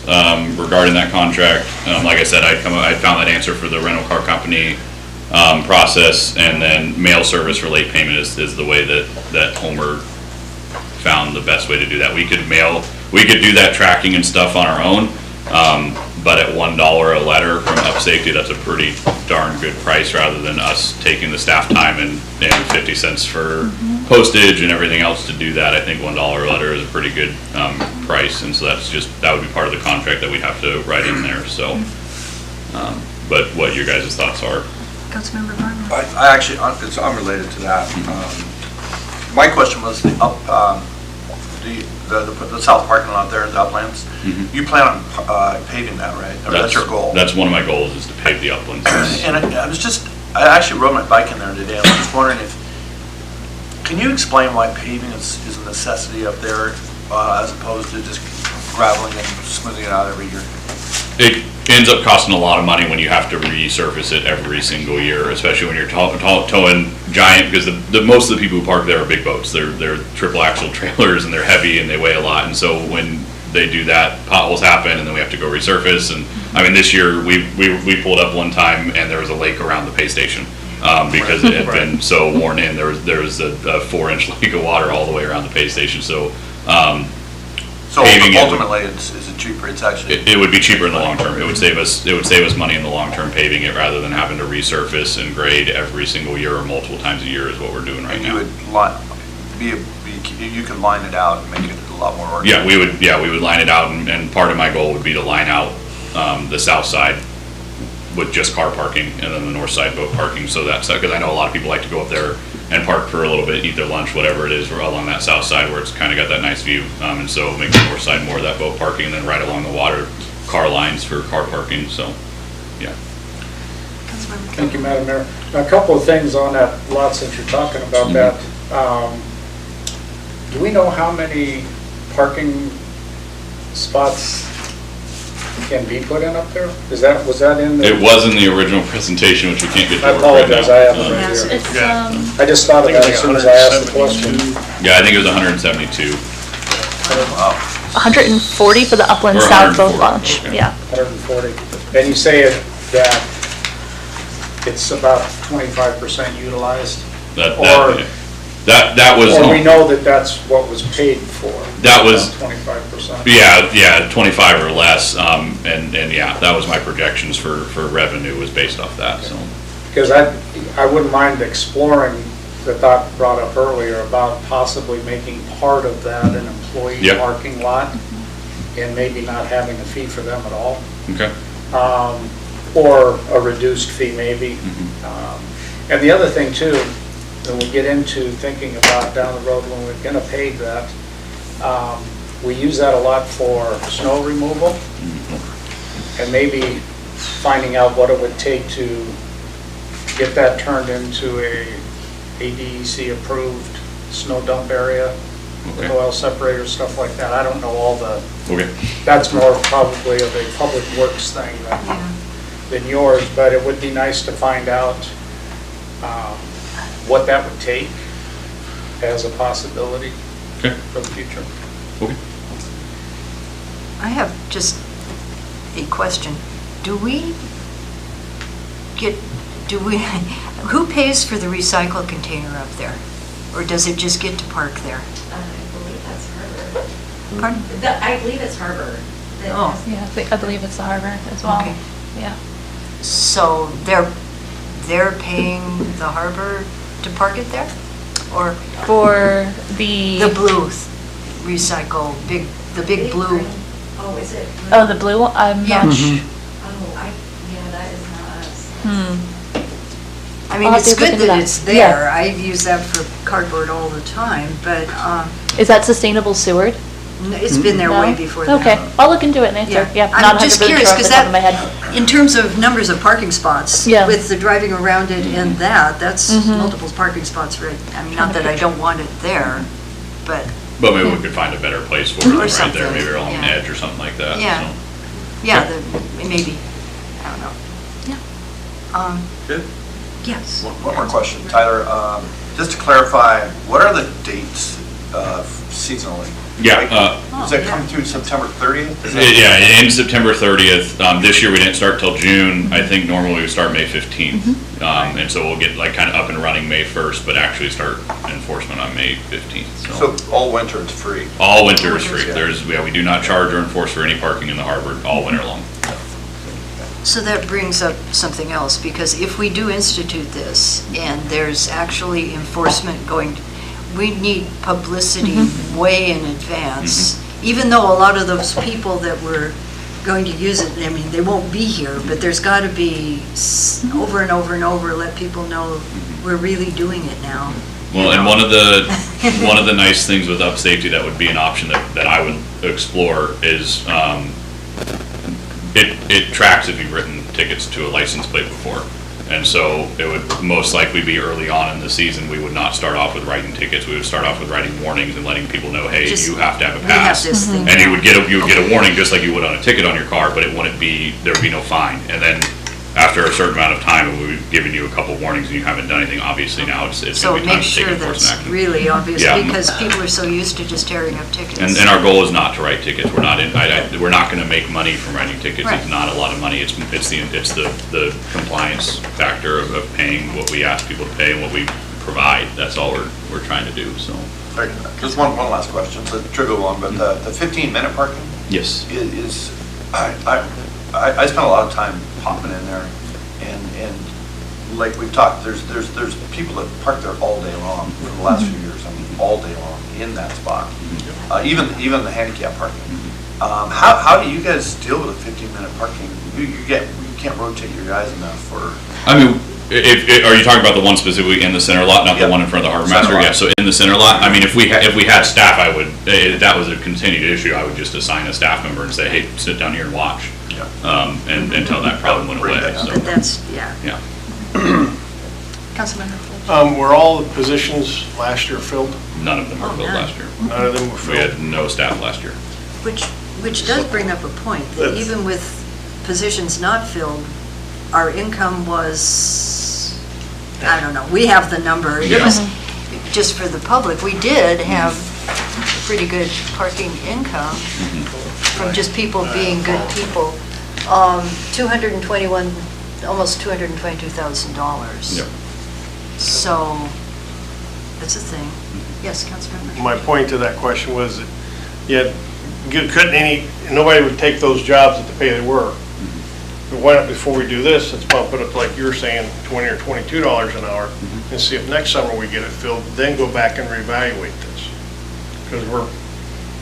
regarding that contract, like I said, I found that answer for the rental car company process, and then mail service for late payment is the way that Homer found the best way to do that. We could do that tracking and stuff on our own, but at $1 a letter from Up Safety, that's a pretty darn good price, rather than us taking the staff time and 50 cents for postage and everything else to do that. I think $1 a letter is a pretty good price, and so that would be part of the contract that we'd have to write in there, so. But what your guys' thoughts are. Councilmember Varner. I actually, it's unrelated to that. My question was the south parking lot there in the Uplands. You plan on paving that, right? Or that's your goal? That's one of my goals, is to pave the uplands. And I actually rode my bike in there today, and I was just wondering can you explain why paving is a necessity up there, as opposed to just graveling and smoothing it out every year? It ends up costing a lot of money when you have to resurface it every single year, especially when you're towing giant, because most of the people who park there are big boats. They're triple axle trailers, and they're heavy and they weigh a lot, and so when they do that, potholes happen, and then we have to go resurface. And I mean, this year we pulled up one time and there was a lake around the pay station, because it had been so worn in. There was a 4-inch lake of water all the way around the pay station, so So paving it- ultimately, is it cheaper? It's actually. it would be cheaper in the long term. It would save us money in the long term paving it, rather than having to resurface and grade every single year or multiple times a year is what we're doing right You now. would you can line it out and make it a lot more organic. Yeah, we would line it out, and part of my goal would be to line out the south side with just car parking, and then the north side boat parking, so that's, because I know a lot of people like to go up there and park for a little bit, eat their lunch, whatever it is, along that south side where it's kind of got that nice view, and so make the north side more of that boat parking, and then right along the water, car lines for car parking, so, yeah. Thank you, Madam Mayor. A couple of things on that lot, since you're talking about that. Do we know how many parking spots can be put in up there? Was that in the? It was in the original presentation, which we can't get to I work right apologize, now. I haven't read Yes, it. it's, I just thought of that as soon as I asked the question. Yeah, I think it was 172. Wow. 140 for the Upland Or South boat 140, launch, okay. yeah. 140. And you say that it's about 25% utilized? That, Or yeah. That was. Or we know that that's what was paid for? That was- 25%? Yeah, 25 or less, and yeah, that was my projections for revenue was based off that, so. Because I wouldn't mind exploring the thought brought up earlier about possibly making part of that an employee Yep. parking lot and maybe not having a fee for them at all. Okay. Or a reduced fee maybe. And the other thing too, when we get into thinking about down the road when we're gonna pave that, we use that a lot for snow removal. And maybe finding out what it would take to get that turned into a DEC approved snow dump area, with Okay. oil separators, stuff like that. I don't know all the, Okay. that's more probably of a public works thing than yours, but it would be nice to find out what that would take as a possibility Okay. for the future. Okay. I have just a question. Do we, who pays for the recycle container up there? Or does it just get to park there? I believe that's Harbor. Pardon? I believe it's Harbor. that Oh. has- Yeah, I believe it's the harbor as well. Okay. Yeah. So they're paying the harbor to park it there? Or For the. the blue recycle, the big blue? green- Oh, is it? blue? Oh, the blue one? I'm Yeah. not Mhm. Oh, yeah, that is not us. I mean, I'll it's have to look good into that that. it's there. I use that for cardboard all the time, but Is that sustainable Seward? it's been there way No? before that. Okay, I'll look into it and answer. Yeah, I'm not just 100% curious, sure off the because top of my head. that, in terms of numbers of parking spots, Yeah. with the driving around it and that's Mhm. multiple parking spots, right? I mean, not that I don't want it there, but, But maybe we could find a better place for it, Or right there, something, maybe along an yeah. edge or something like that, Yeah. so. yeah, maybe, I don't know. Yeah. Good. Yes. One more question, Tyler. Just to clarify, what are the dates seasonally? Yeah, Like, does that come through September 30th? Is that- Yeah, it ends September 30th. This year we didn't start till June. I think normally we would start May 15th. And so we'll get like kind of up and running May 1st, but actually start enforcement on May 15th. So all winter it's free? All winter is free. Yeah. We do not charge or enforce for any parking in the harbor all winter long. So that brings up something else, because if we do institute this and there's actually enforcement going, we need publicity way in advance. Even though a lot of those people that were going to use it, I mean, they won't be here, but there's got to be over and over and over, let people know we're really doing it now. Well, and one of the nice things with Up Safety that would be an option that I would explore is, it tracks if you've written tickets to a license plate before. And so it would most likely be early on in the season, we would not start off with writing tickets, we would start off with writing warnings and letting people know, hey, Just- you have to have a We have pass. this thing And you now. would get a warning just like you would on a ticket on your car, but it wouldn't be, there would be no fine. And then after a certain amount of time, we would given you a couple warnings and you haven't done anything, obviously now it's So gonna be time make to take sure enforcement that's action. really obvious, Yeah. because people are so used to just tearing up tickets. And our goal is not to write tickets. We're not we're not gonna make money from writing tickets. Right. It's not a lot of money. It's the compliance factor of paying what we ask people to pay and what we provide. That's all we're trying to do, so. Right, just one last question, it's a trivial one, but the 15-minute parking Yes. is, I spend a lot of time popping in there, and like we've talked, there's people that park there all day long for the last few years, I mean, all day long in that spot, even the handicap parking. How do you guys deal with a 15-minute parking? You can't rotate your guys enough, or? I mean, are you talking about the one specifically in the center lot, not the Yep. one in front of the harbor Center master? lot. Yeah, so in the center lot, I mean, if we had staff, I would, if that was a continued issue, I would just assign a staff member and say, hey, sit down here and watch. Yeah. And until that problem went Bring away, that so, But that's, yeah. yeah. Councilmember Flynn? Were all the positions last year filled? None of them were Oh, filled none. last year. None of them were We filled? had no staff last year. Which does bring up a point, that That's- even with positions not filled, our income was, I don't know, we have the number. It Yeah. was, just for the public, we did have pretty good parking income from just people being good people. 221, almost $222,000. Yep. So That's a thing. Yes, Councilmember? My point to that question was that, yeah, nobody would take those jobs at the pay they were. But why not, before we do this, let's bump it up, like you're saying, $20 or $22 an hour, and see if next summer we get it filled, then go back and reevaluate this. Because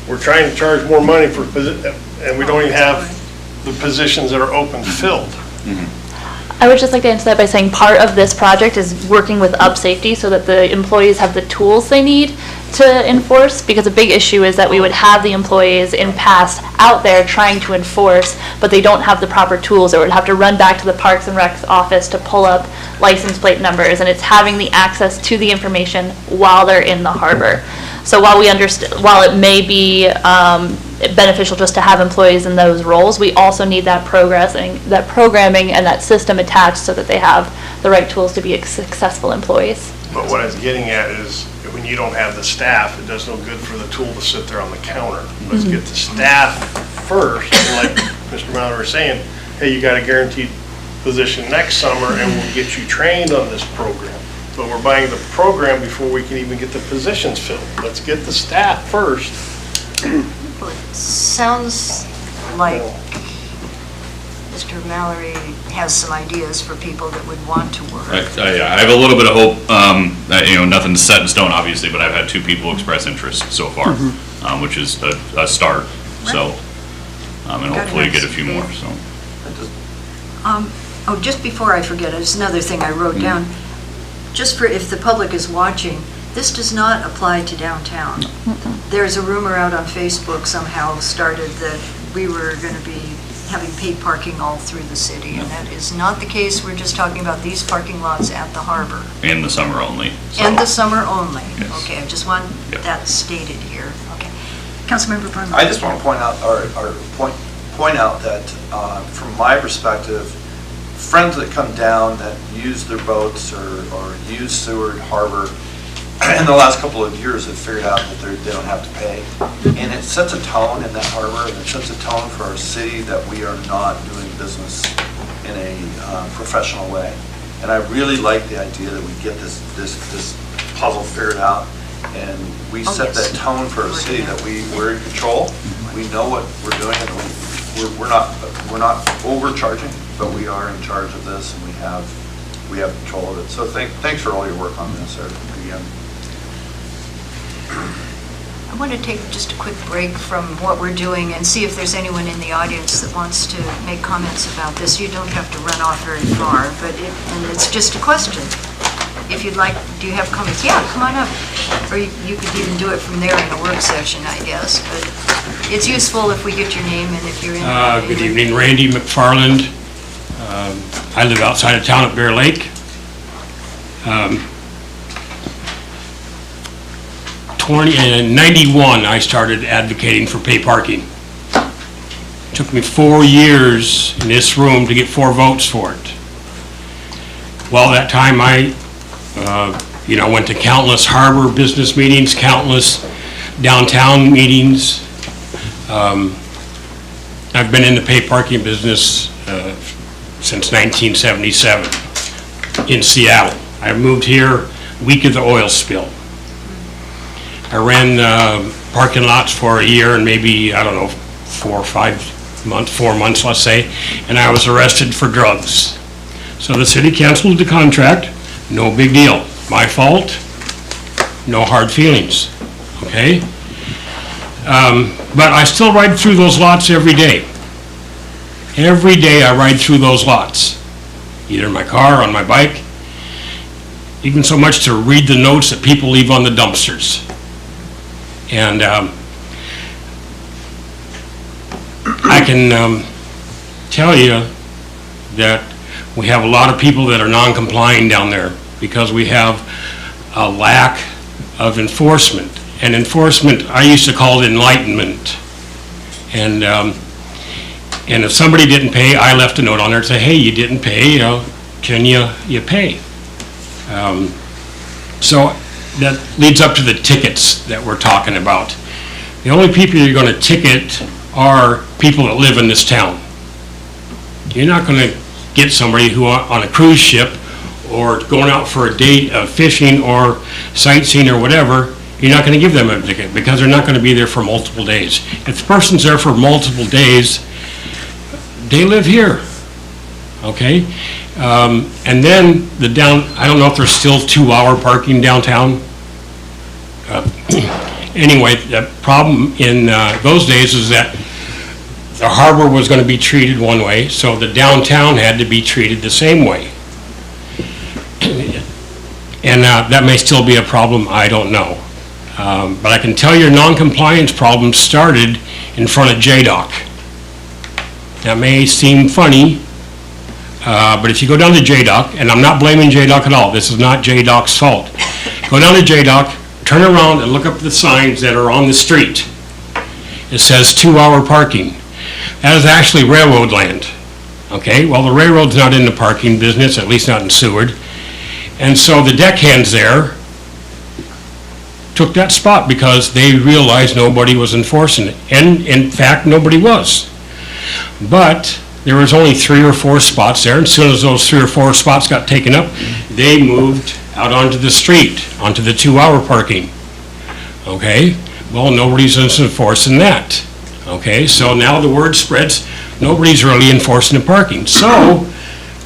we're trying to charge more money for, and we don't even have the positions that are open filled. I would just like to answer that by saying part of this project is working with UpSafety so that the employees have the tools they need to enforce, because a big issue is that we would have the employees in past out there trying to enforce, but they don't have the proper tools, or would have to run back to the Parks and Rec's office to pull up license plate numbers, and it's having the access to the information while they're in the harbor. So while we while it may be beneficial just to have employees in those roles, we also need that programming and that system attached so that they have the right tools to be successful employees. But what I was getting at is, when you don't have the staff, it does no good for the tool to sit there on the counter. Let's get the staff first, and like Mr. Mallory was saying, hey, you got a guaranteed position next summer, and we'll get you trained on this program. But we're buying the program before we can even get the positions filled. Let's get the staff first. Well, it sounds like Mr. Mallory has some ideas for people that would want to work. I have a little bit of hope, that, nothing's set in stone, obviously, but I've had 2 people express interest so far, which is a start, so, and hopefully get a few more, so. Just before I forget, there's another thing I wrote down. Just for if the public is watching, this does not apply to downtown. There's a rumor out on Facebook somehow started that we were going to be having paid parking all through the city, and that is not the case. We're just talking about these parking lots at the harbor. And the summer only. So. And the summer only. Yes. Okay, I just want that stated here. Okay. Councilmember Parma. I just want to point out, point out that from my perspective, friends that come down that use their boats or use Seward Harbor in the last couple of years have figured out that they don't have to pay. And it sets a tone in that harbor, and it sets a tone for our city that we are not doing business in a professional way. And I really like the idea that we get this puzzle figured out, and we set that tone for our city that we're in control. We know what we're doing, and we're not overcharging, but we are in charge of this, and we have control of it. So thanks for all your work on this, again. I want to take just a quick break from what we're doing and see if there's anyone in the audience that wants to make comments about this. You don't have to run off very far, and it's just a question. If you'd like, do you have comments? Yeah, come on up. Or you could even do it from there in a work session, I guess. But it's useful if we get your name and if you're in. Good evening, Randy McFarland. I live outside of town at Bear Lake. In 91, I started advocating for pay parking. It took me 4 years in this room to get 4 votes for it. Well, that time I went to countless harbor business meetings, countless downtown meetings. I've been in the pay parking business since 1977 in Seattle. I moved here week of the oil spill. I ran parking lots for a year and maybe, 4 months, let's say, and I was arrested for drugs. So the city canceled the contract, no big deal. My fault, no hard feelings, okay? But I still ride through those lots every day. Every day I ride through those lots, either in my car or on my bike, even so much to read the notes that people leave on the dumpsters. And I can tell you that we have a lot of people that are non-complying down there because we have a lack of enforcement. And enforcement, I used to call it enlightenment. And if somebody didn't pay, I left a note on there to say, hey, you didn't pay, can you pay? So that leads up to the tickets that we're talking about. The only people you're going to ticket are people that live in this town. You're not going to get somebody who on a cruise ship or going out for a date of fishing or sightseeing or whatever, you're not going to give them a ticket because they're not going to be there for multiple days. If the person's there for multiple days, they live here, okay? And then I don't know if there's still 2-hour parking downtown. Anyway, the problem in those days is that the harbor was going to be treated one way, so the downtown had to be treated the same way. And that may still be a problem, I don't know. But I can tell you non-compliance problem started in front of JDOC. That may seem funny, but if you go down to JDOC, and I'm not blaming JDOC at all, this is not JDOC's fault. Go down to JDOC, turn around and look up the signs that are on the street. It says 2-hour parking. That is actually railroad land, okay? Well, the railroad's not in the parking business, at least not in Seward. And so the deckhands there took that spot because they realized nobody was enforcing it. And in fact, nobody was. But there was only 3 or 4 spots there, and as soon as those 3 or 4 spots got taken up, they moved out onto the street, onto the 2-hour parking. Okay? Well, nobody's enforcing that. Okay? So now the word spreads, nobody's really enforcing the parking. So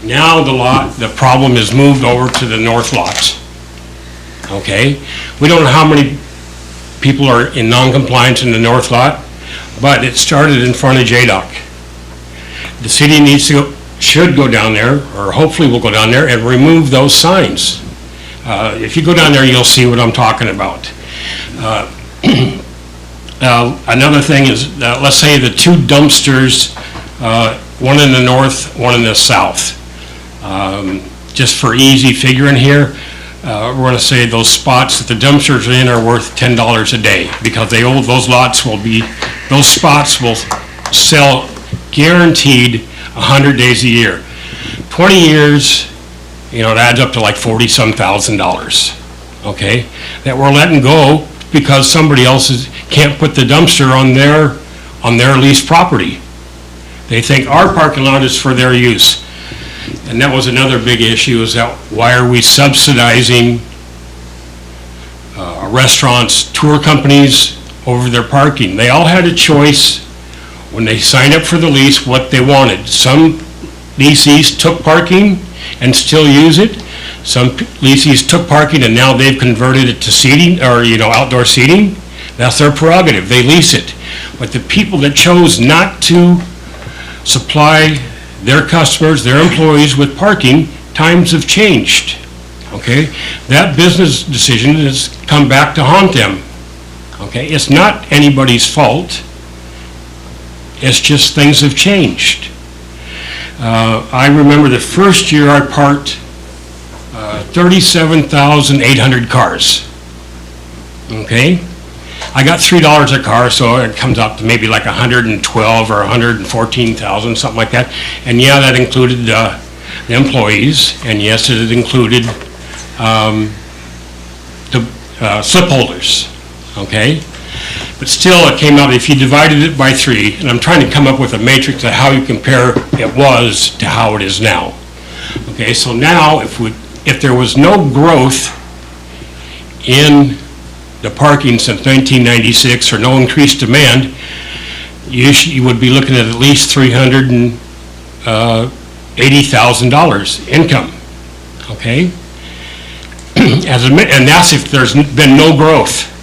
now the problem is moved over to the north lot. Okay? We don't know how many people are in non-compliance in the north lot, but it started in front of JDOC. The city should go down there, or hopefully will go down there and remove those signs. If you go down there, you'll see what I'm talking about. Another thing is, let's say the 2 dumpsters, one in the north, one in the south. Just for easy figuring here, we're going to say those spots that the dumpsters are in are worth $10 a day because those spots will sell guaranteed 100 days a year. 20 years, it adds up to like $40-some thousand, okay? That we're letting go because somebody else can't put the dumpster on their leased property. They think our parking lot is for their use. And that was another big issue, is that why are we subsidizing restaurants, tour companies over their parking? They all had a choice when they signed up for the lease what they wanted. Some leasees took parking and still use it. Some leasees took parking and now they've converted it to seating, or outdoor seating. That's their prerogative, they lease it. But the people that chose not to supply their customers, their employees with parking, times have changed, okay? That business decision has come back to haunt them, okay? It's not anybody's fault. It's just things have changed. I remember the first year I parked 37,800 cars, okay? I got $3 a car, so it comes up to maybe like 112 or 114,000, something like that. And yeah, that included the employees, and yes, it included the slip holders, okay? But still, it came out, if you divided it by 3, and I'm trying to come up with a matrix of how you compare it was to how it is now. Okay, so now, if there was no growth in the parking since 1996, or no increased demand, you would be looking at least $380,000 income, okay? And that's if there's been no growth.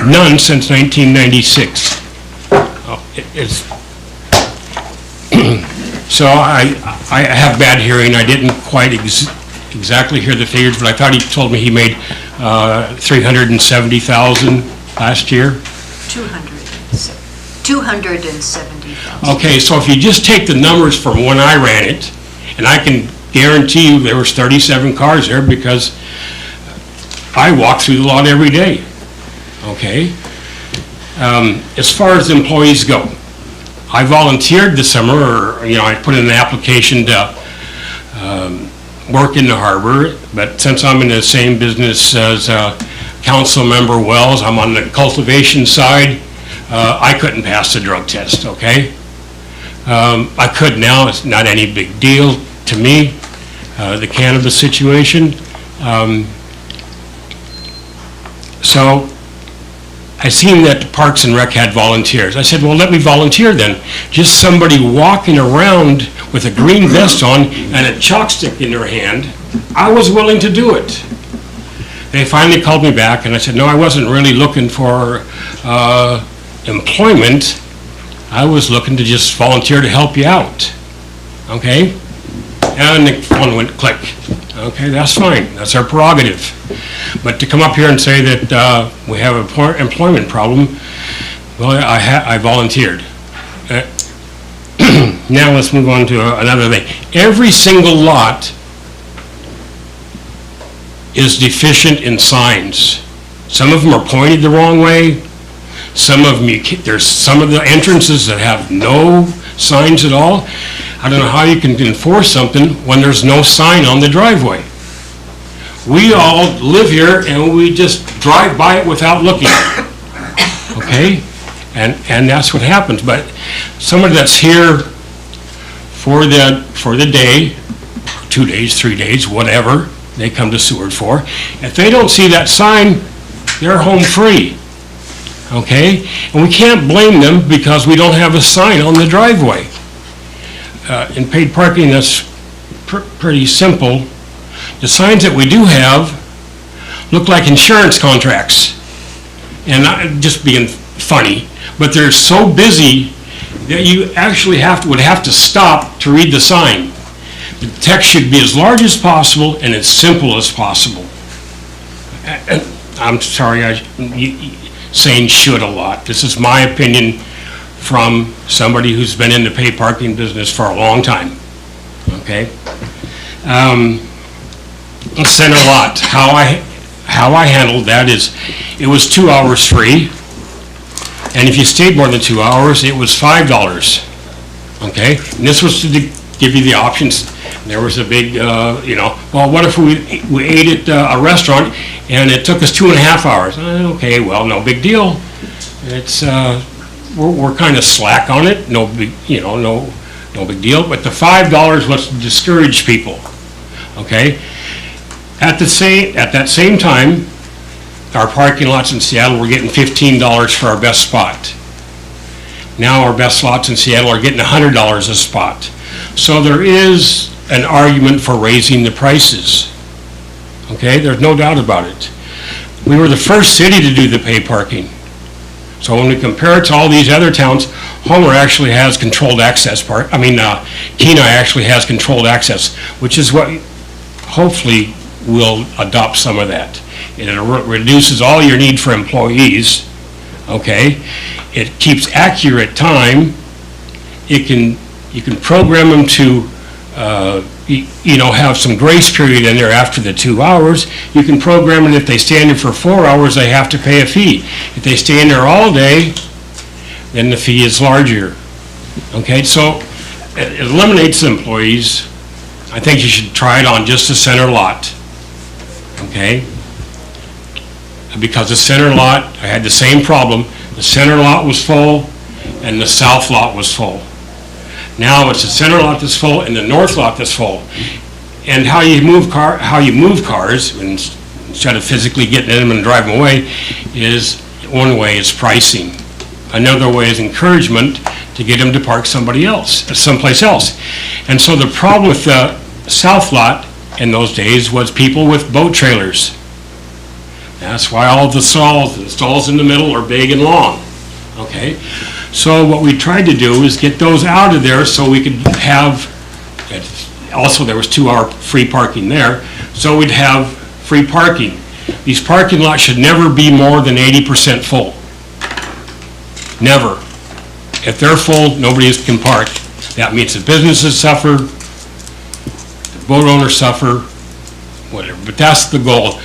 None since 1996. So I have bad hearing. I didn't quite exactly hear the figures, but I thought he told me he made 370,000 last year. 270,000. Okay, so if you just take the numbers from when I ran it, and I can guarantee you there was 37 cars there because I walk through the lot every day. Okay. As far as employees go, I volunteered this summer, or I put in an application to work in the harbor, but since I'm in the same business as Council Member Wells, I'm on the cultivation side, I couldn't pass the drug test, okay? I could now, it's not any big deal to me. the cannabis situation. So I seen that Parks and Rec had volunteers. I said, well, let me volunteer then. Just somebody walking around with a green vest on and a chalk stick in their hand, I was willing to do it. They finally called me back, and I said, no, I wasn't really looking for employment. I was looking to just volunteer to help you out. Okay? And the phone went click. Okay, that's fine. That's our prerogative. But to come up here and say that we have an employment problem, well, I volunteered. Now let's move on to another thing. Every single lot is deficient in signs. Some of them are pointed the wrong way. Some of them, there's some of the entrances that have no signs at all. I don't know how you can enforce something when there's no sign on the driveway. We all live here and we just drive by it without looking. Okay? And that's what happens. But somebody that's here for the day, 2 days, 3 days, whatever they come to Seward for, if they don't see that sign, they're home free. Okay? And we can't blame them because we don't have a sign on the driveway. In paid parking, that's pretty simple. The signs that we do have look like insurance contracts. And not just being funny, but they're so busy that you actually would have to stop to read the sign. The text should be as large as possible and as simple as possible. I'm sorry, saying should a lot. This is my opinion from somebody who's been in the paid parking business for a long time. Okay? Center lot, how I handled that is, it was 2 hours free, and if you stayed more than 2 hours, it was $5. Okay? And this was to give you the options. There was a big, well, what if we ate at a restaurant and it took us 2.5 hours? Okay, well, no big deal. It's, we're kind of slack on it, no big big deal, but the $5 was to discourage people. Okay? At that same time, our parking lots in Seattle were getting $15 for our best spot. Now our best lots in Seattle are getting $100 a spot. So there is an argument for raising the prices. Okay, there's no doubt about it. We were the first city to do the paid parking. So when we compare it to all these other towns, Homer actually has controlled access Kenai actually has controlled access, which is what hopefully will adopt some of that. It reduces all your need for employees, okay? It keeps accurate time. You can program them to, have some grace period in there after the 2 hours. You can program it if they stay in there for 4 hours, they have to pay a fee. If they stay in there all day, then the fee is larger. Okay, so it eliminates employees. I think you should try it on just the center lot. Okay? Because the center lot, I had the same problem. The center lot was full and the south lot was full. Now it's the center lot that's full and the north lot that's full. And how you move cars, instead of physically getting in them and driving them away, is one way is pricing. Another way is encouragement to get them to park someplace else. And so the problem with the south lot in those days was people with boat trailers. That's why all the stalls in the middle are big and long. Okay? So what we tried to do is get those out of there so we could have, also there was 2 hour free parking there, so we'd have free parking. These parking lots should never be more than 80% full. Never. If they're full, nobody can park. That means the businesses suffer, the boat owners suffer, whatever, but that's the goal.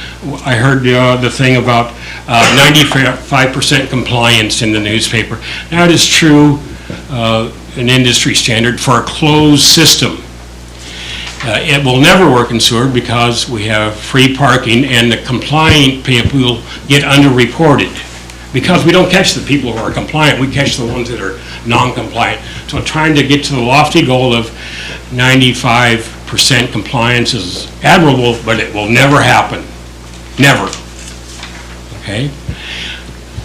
I heard the thing about 95% compliance in the newspaper. That is true, an industry standard for a closed system. It will never work in Seward because we have free parking and the compliant people get underreported. Because we don't catch the people who are compliant, we catch the ones that are non-compliant. So trying to get to the lofty goal of 95% 100% compliance is admirable, but it will never happen. Never. Okay?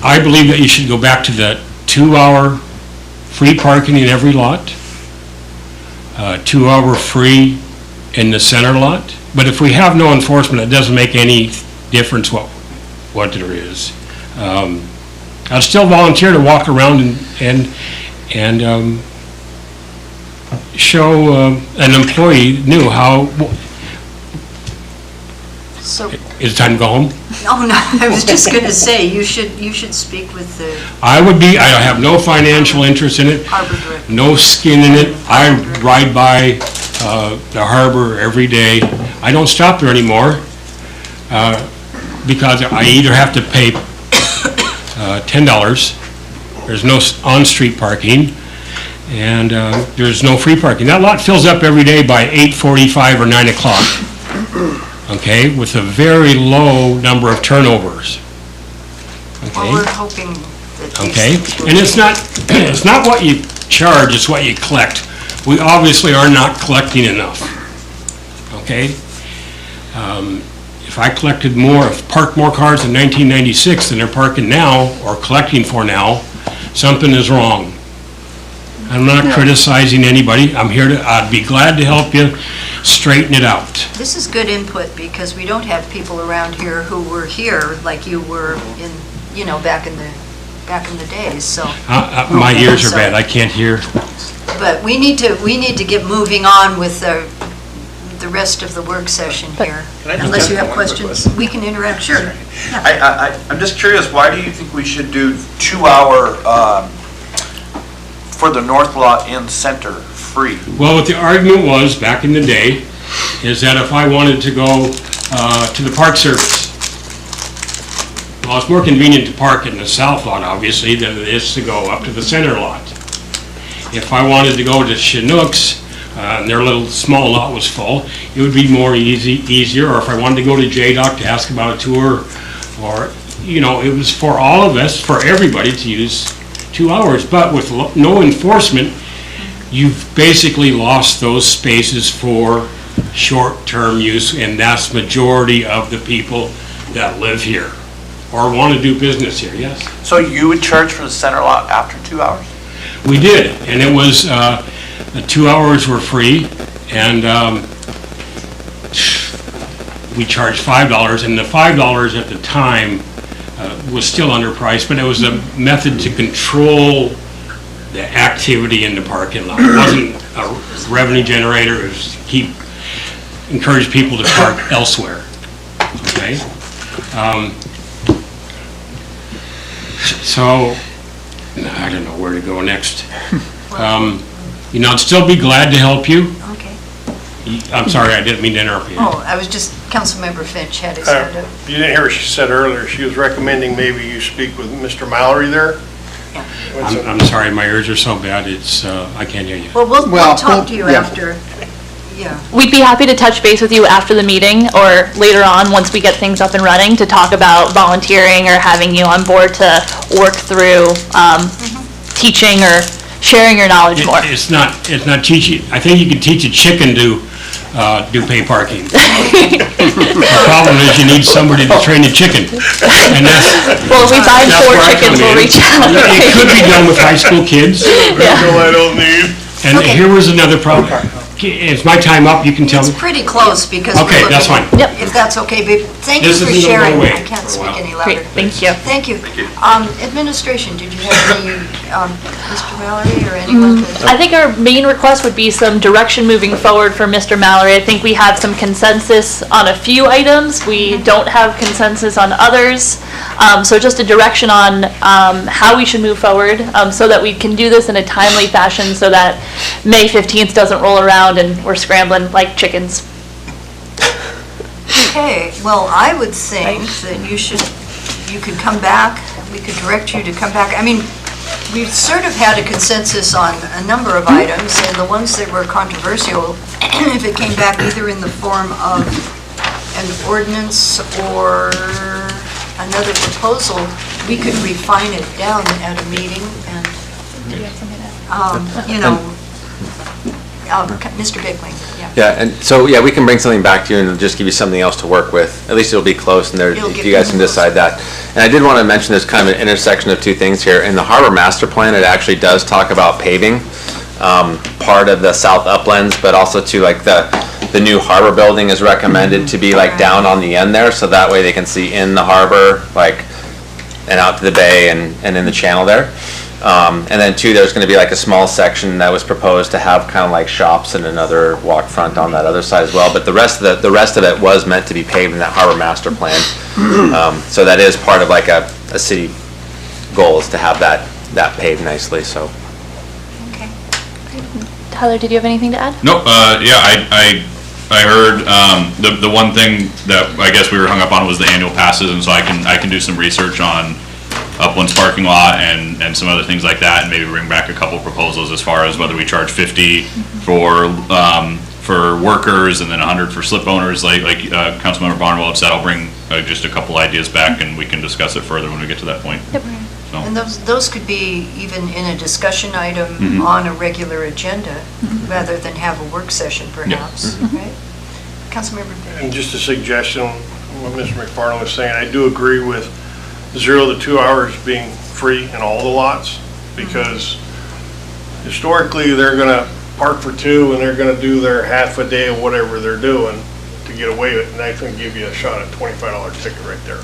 I believe that you should go back to the 2-hour free parking in every lot, 2-hour free in the center lot. But if we have no enforcement, it doesn't make any difference what there is. I'd still volunteer to walk around and show an employee new how. So, Is it time to go home? oh no, I was just going to say, you should speak with the I have no financial interest in it, harbor director. no skin in it. I ride by the harbor every day. I don't stop there anymore because I either have to pay $10, there's no on-street parking, and there's no free parking. That lot fills up every day by 8:45 or 9 o'clock, okay, with a very low number of turnovers. Well, Okay? we're hoping that these Okay, things will and it's change. not, it's not what you charge, it's what you collect. We obviously are not collecting enough, okay? If I collected more, parked more cars in 1996 than they're parking now, or collecting for now, something is wrong. I'm not criticizing anybody, I'd be glad to help you straighten it out. This is good input, because we don't have people around here who were here like you were in, back in the days, so. My ears are bad, I can't hear. But we need to get moving on with the rest of the work session here. Can I just Unless you ask have one quick questions, question? we can interact, sure. I'm just curious, why do you think we should do 2-hour for the north lot and center free? Well, what the argument was back in the day is that if I wanted to go to the Park Service, well, it's more convenient to park in the south lot, obviously, than it is to go up to the center lot. If I wanted to go to Chinook's, and their little small lot was full, it would be more easier, or if I wanted to go to JDOC to ask about a tour, or, it was for all of us, for everybody to use 2 hours, but with no enforcement, you've basically lost those spaces for short-term use, and that's majority of the people that live here, or want to do business here, yes. So you would charge for the center lot after 2 hours? We did, and it was, the 2 hours were free, and we charged $5, and the $5 at the time was still underpriced, but it was a method to control the activity in the parking lot. It wasn't a revenue generator, it was to encourage people to park elsewhere, okay? So, I don't know where to go next. I'd still be glad to help you. Okay. I'm sorry, I didn't mean to interrupt you. Oh, I was just, Councilmember Finch had his hand up. You didn't hear what she said earlier. She was recommending maybe you speak with Mr. Mallory there. I'm sorry, my ears are so bad, I can't hear you. Well, we'll talk to you yeah. after, yeah. We'd be happy to touch base with you after the meeting or later on, once we get things up and running, to talk about volunteering or having you on board to work through teaching or sharing your knowledge more. It's not teaching, I think you can teach a chicken to do pay parking. The problem is you need somebody to train a chicken. And Well, if we find that's 4 where I chickens, come we'll in. reach out. It could be done with high school kids. No, I don't need. And Okay. here was another problem. Is my time up? You can tell It's me. pretty close, because we're Okay, that's looking- fine. Yep. If that's okay, but thank you This for isn't gonna go sharing. away I can't for a speak while. any Great, louder. thank you. Thank you. Administration, did you have any, Mr. Mallory or anyone? I think our main request would be some direction moving forward for Mr. Mallory. I think we have some consensus on a few items. We don't have consensus on others. So just a direction on how we should move forward, so that we can do this in a timely fashion, so that May 15th doesn't roll around and we're scrambling like chickens. Okay, well, I would think that you could come back, we could direct you to come back. I mean, we've sort of had a consensus on a number of items, and the ones that were controversial, if it came back either in the form of an ordinance or another proposal, we could refine it down at a meeting and, Mr. Bickling, yeah. Yeah, and so, yeah, we can bring something back to you and just give you something else to work with. At least it'll be close, and there, It'll if get you guys can close. decide that. And I did want to mention there's kind of an intersection of two things here. In the harbor master plan, it actually does talk about paving, part of the south uplands, but also to like the new harbor building is recommended to be like down on the end there, so that way they can see in the harbor, like, and out to the bay and in the channel there. And then two, there's gonna be like a small section that was proposed to have kind of like shops and another walk front on that other side as well. But the rest of it was meant to be paved in that harbor master plan. So that is part of like a city goal is to have that paved nicely, so. Okay. Tyler, did you have anything to add? Nope, yeah, I heard, the one thing that I guess we were hung up on was the annual passes, and so I can do some research on Upland's parking lot and some other things like that, and maybe bring back a couple proposals as far as whether we charge 50 for workers and then 100 for slip owners, like Councilmember Barnwell had said. I'll bring just a couple ideas back and we can discuss it further when we get to that point. Yep. So. And those could be even in a discussion item on a regular agenda, rather than have a work session perhaps, right? Councilmember Day. And just a suggestion, what Mr. McFarland was saying, I do agree with 0 to 2 hours being free in all the lots, because historically, they're gonna park for 2 and they're gonna do their half a day of whatever they're doing to get away with it, and I can give you a shot at $25 ticket right there.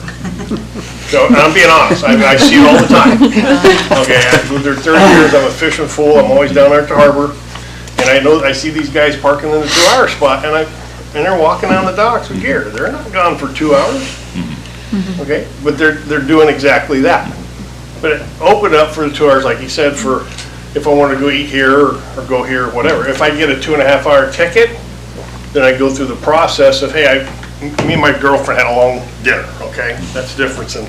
So, and I'm being honest, I see it all the time. Okay, I've lived there 30 years, I'm a fishing fool, I'm always down there at the harbor, and I see these guys parking in the 2-hour spot, and they're walking down the docks with gear. They're not gone for 2 hours. Okay, but they're doing exactly that. But open up for the 2 hours, like he said, for if I want to go eat here or go here or whatever. If I get a 2.5-hour ticket, then I go through the process of, hey, me and my girlfriend had a long dinner, okay? That's the difference in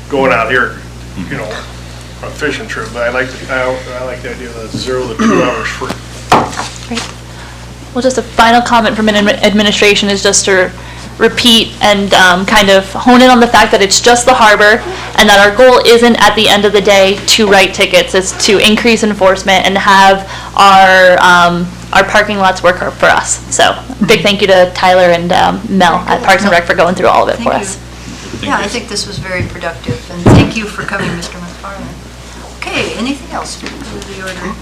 going out here, you know, on a fishing trip. But I like the idea of the 0 to 2 hours free. Great. Well, just a final comment from administration is just to repeat and kind of hone in on the fact that it's just the harbor, and that our goal isn't at the end of the day to write tickets. It's to increase enforcement and have our parking lots work for us. So big thank you to Tyler and Mel at Parks and Rec for going through all of it for us. Yeah, I think this was very productive, and thank you for coming, Mr. McFarland. Okay, anything else for the order?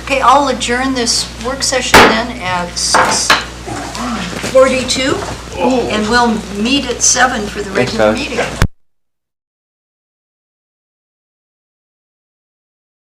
Okay, I'll adjourn this work session then at 6:42, and we'll meet at 7 for the regular meeting.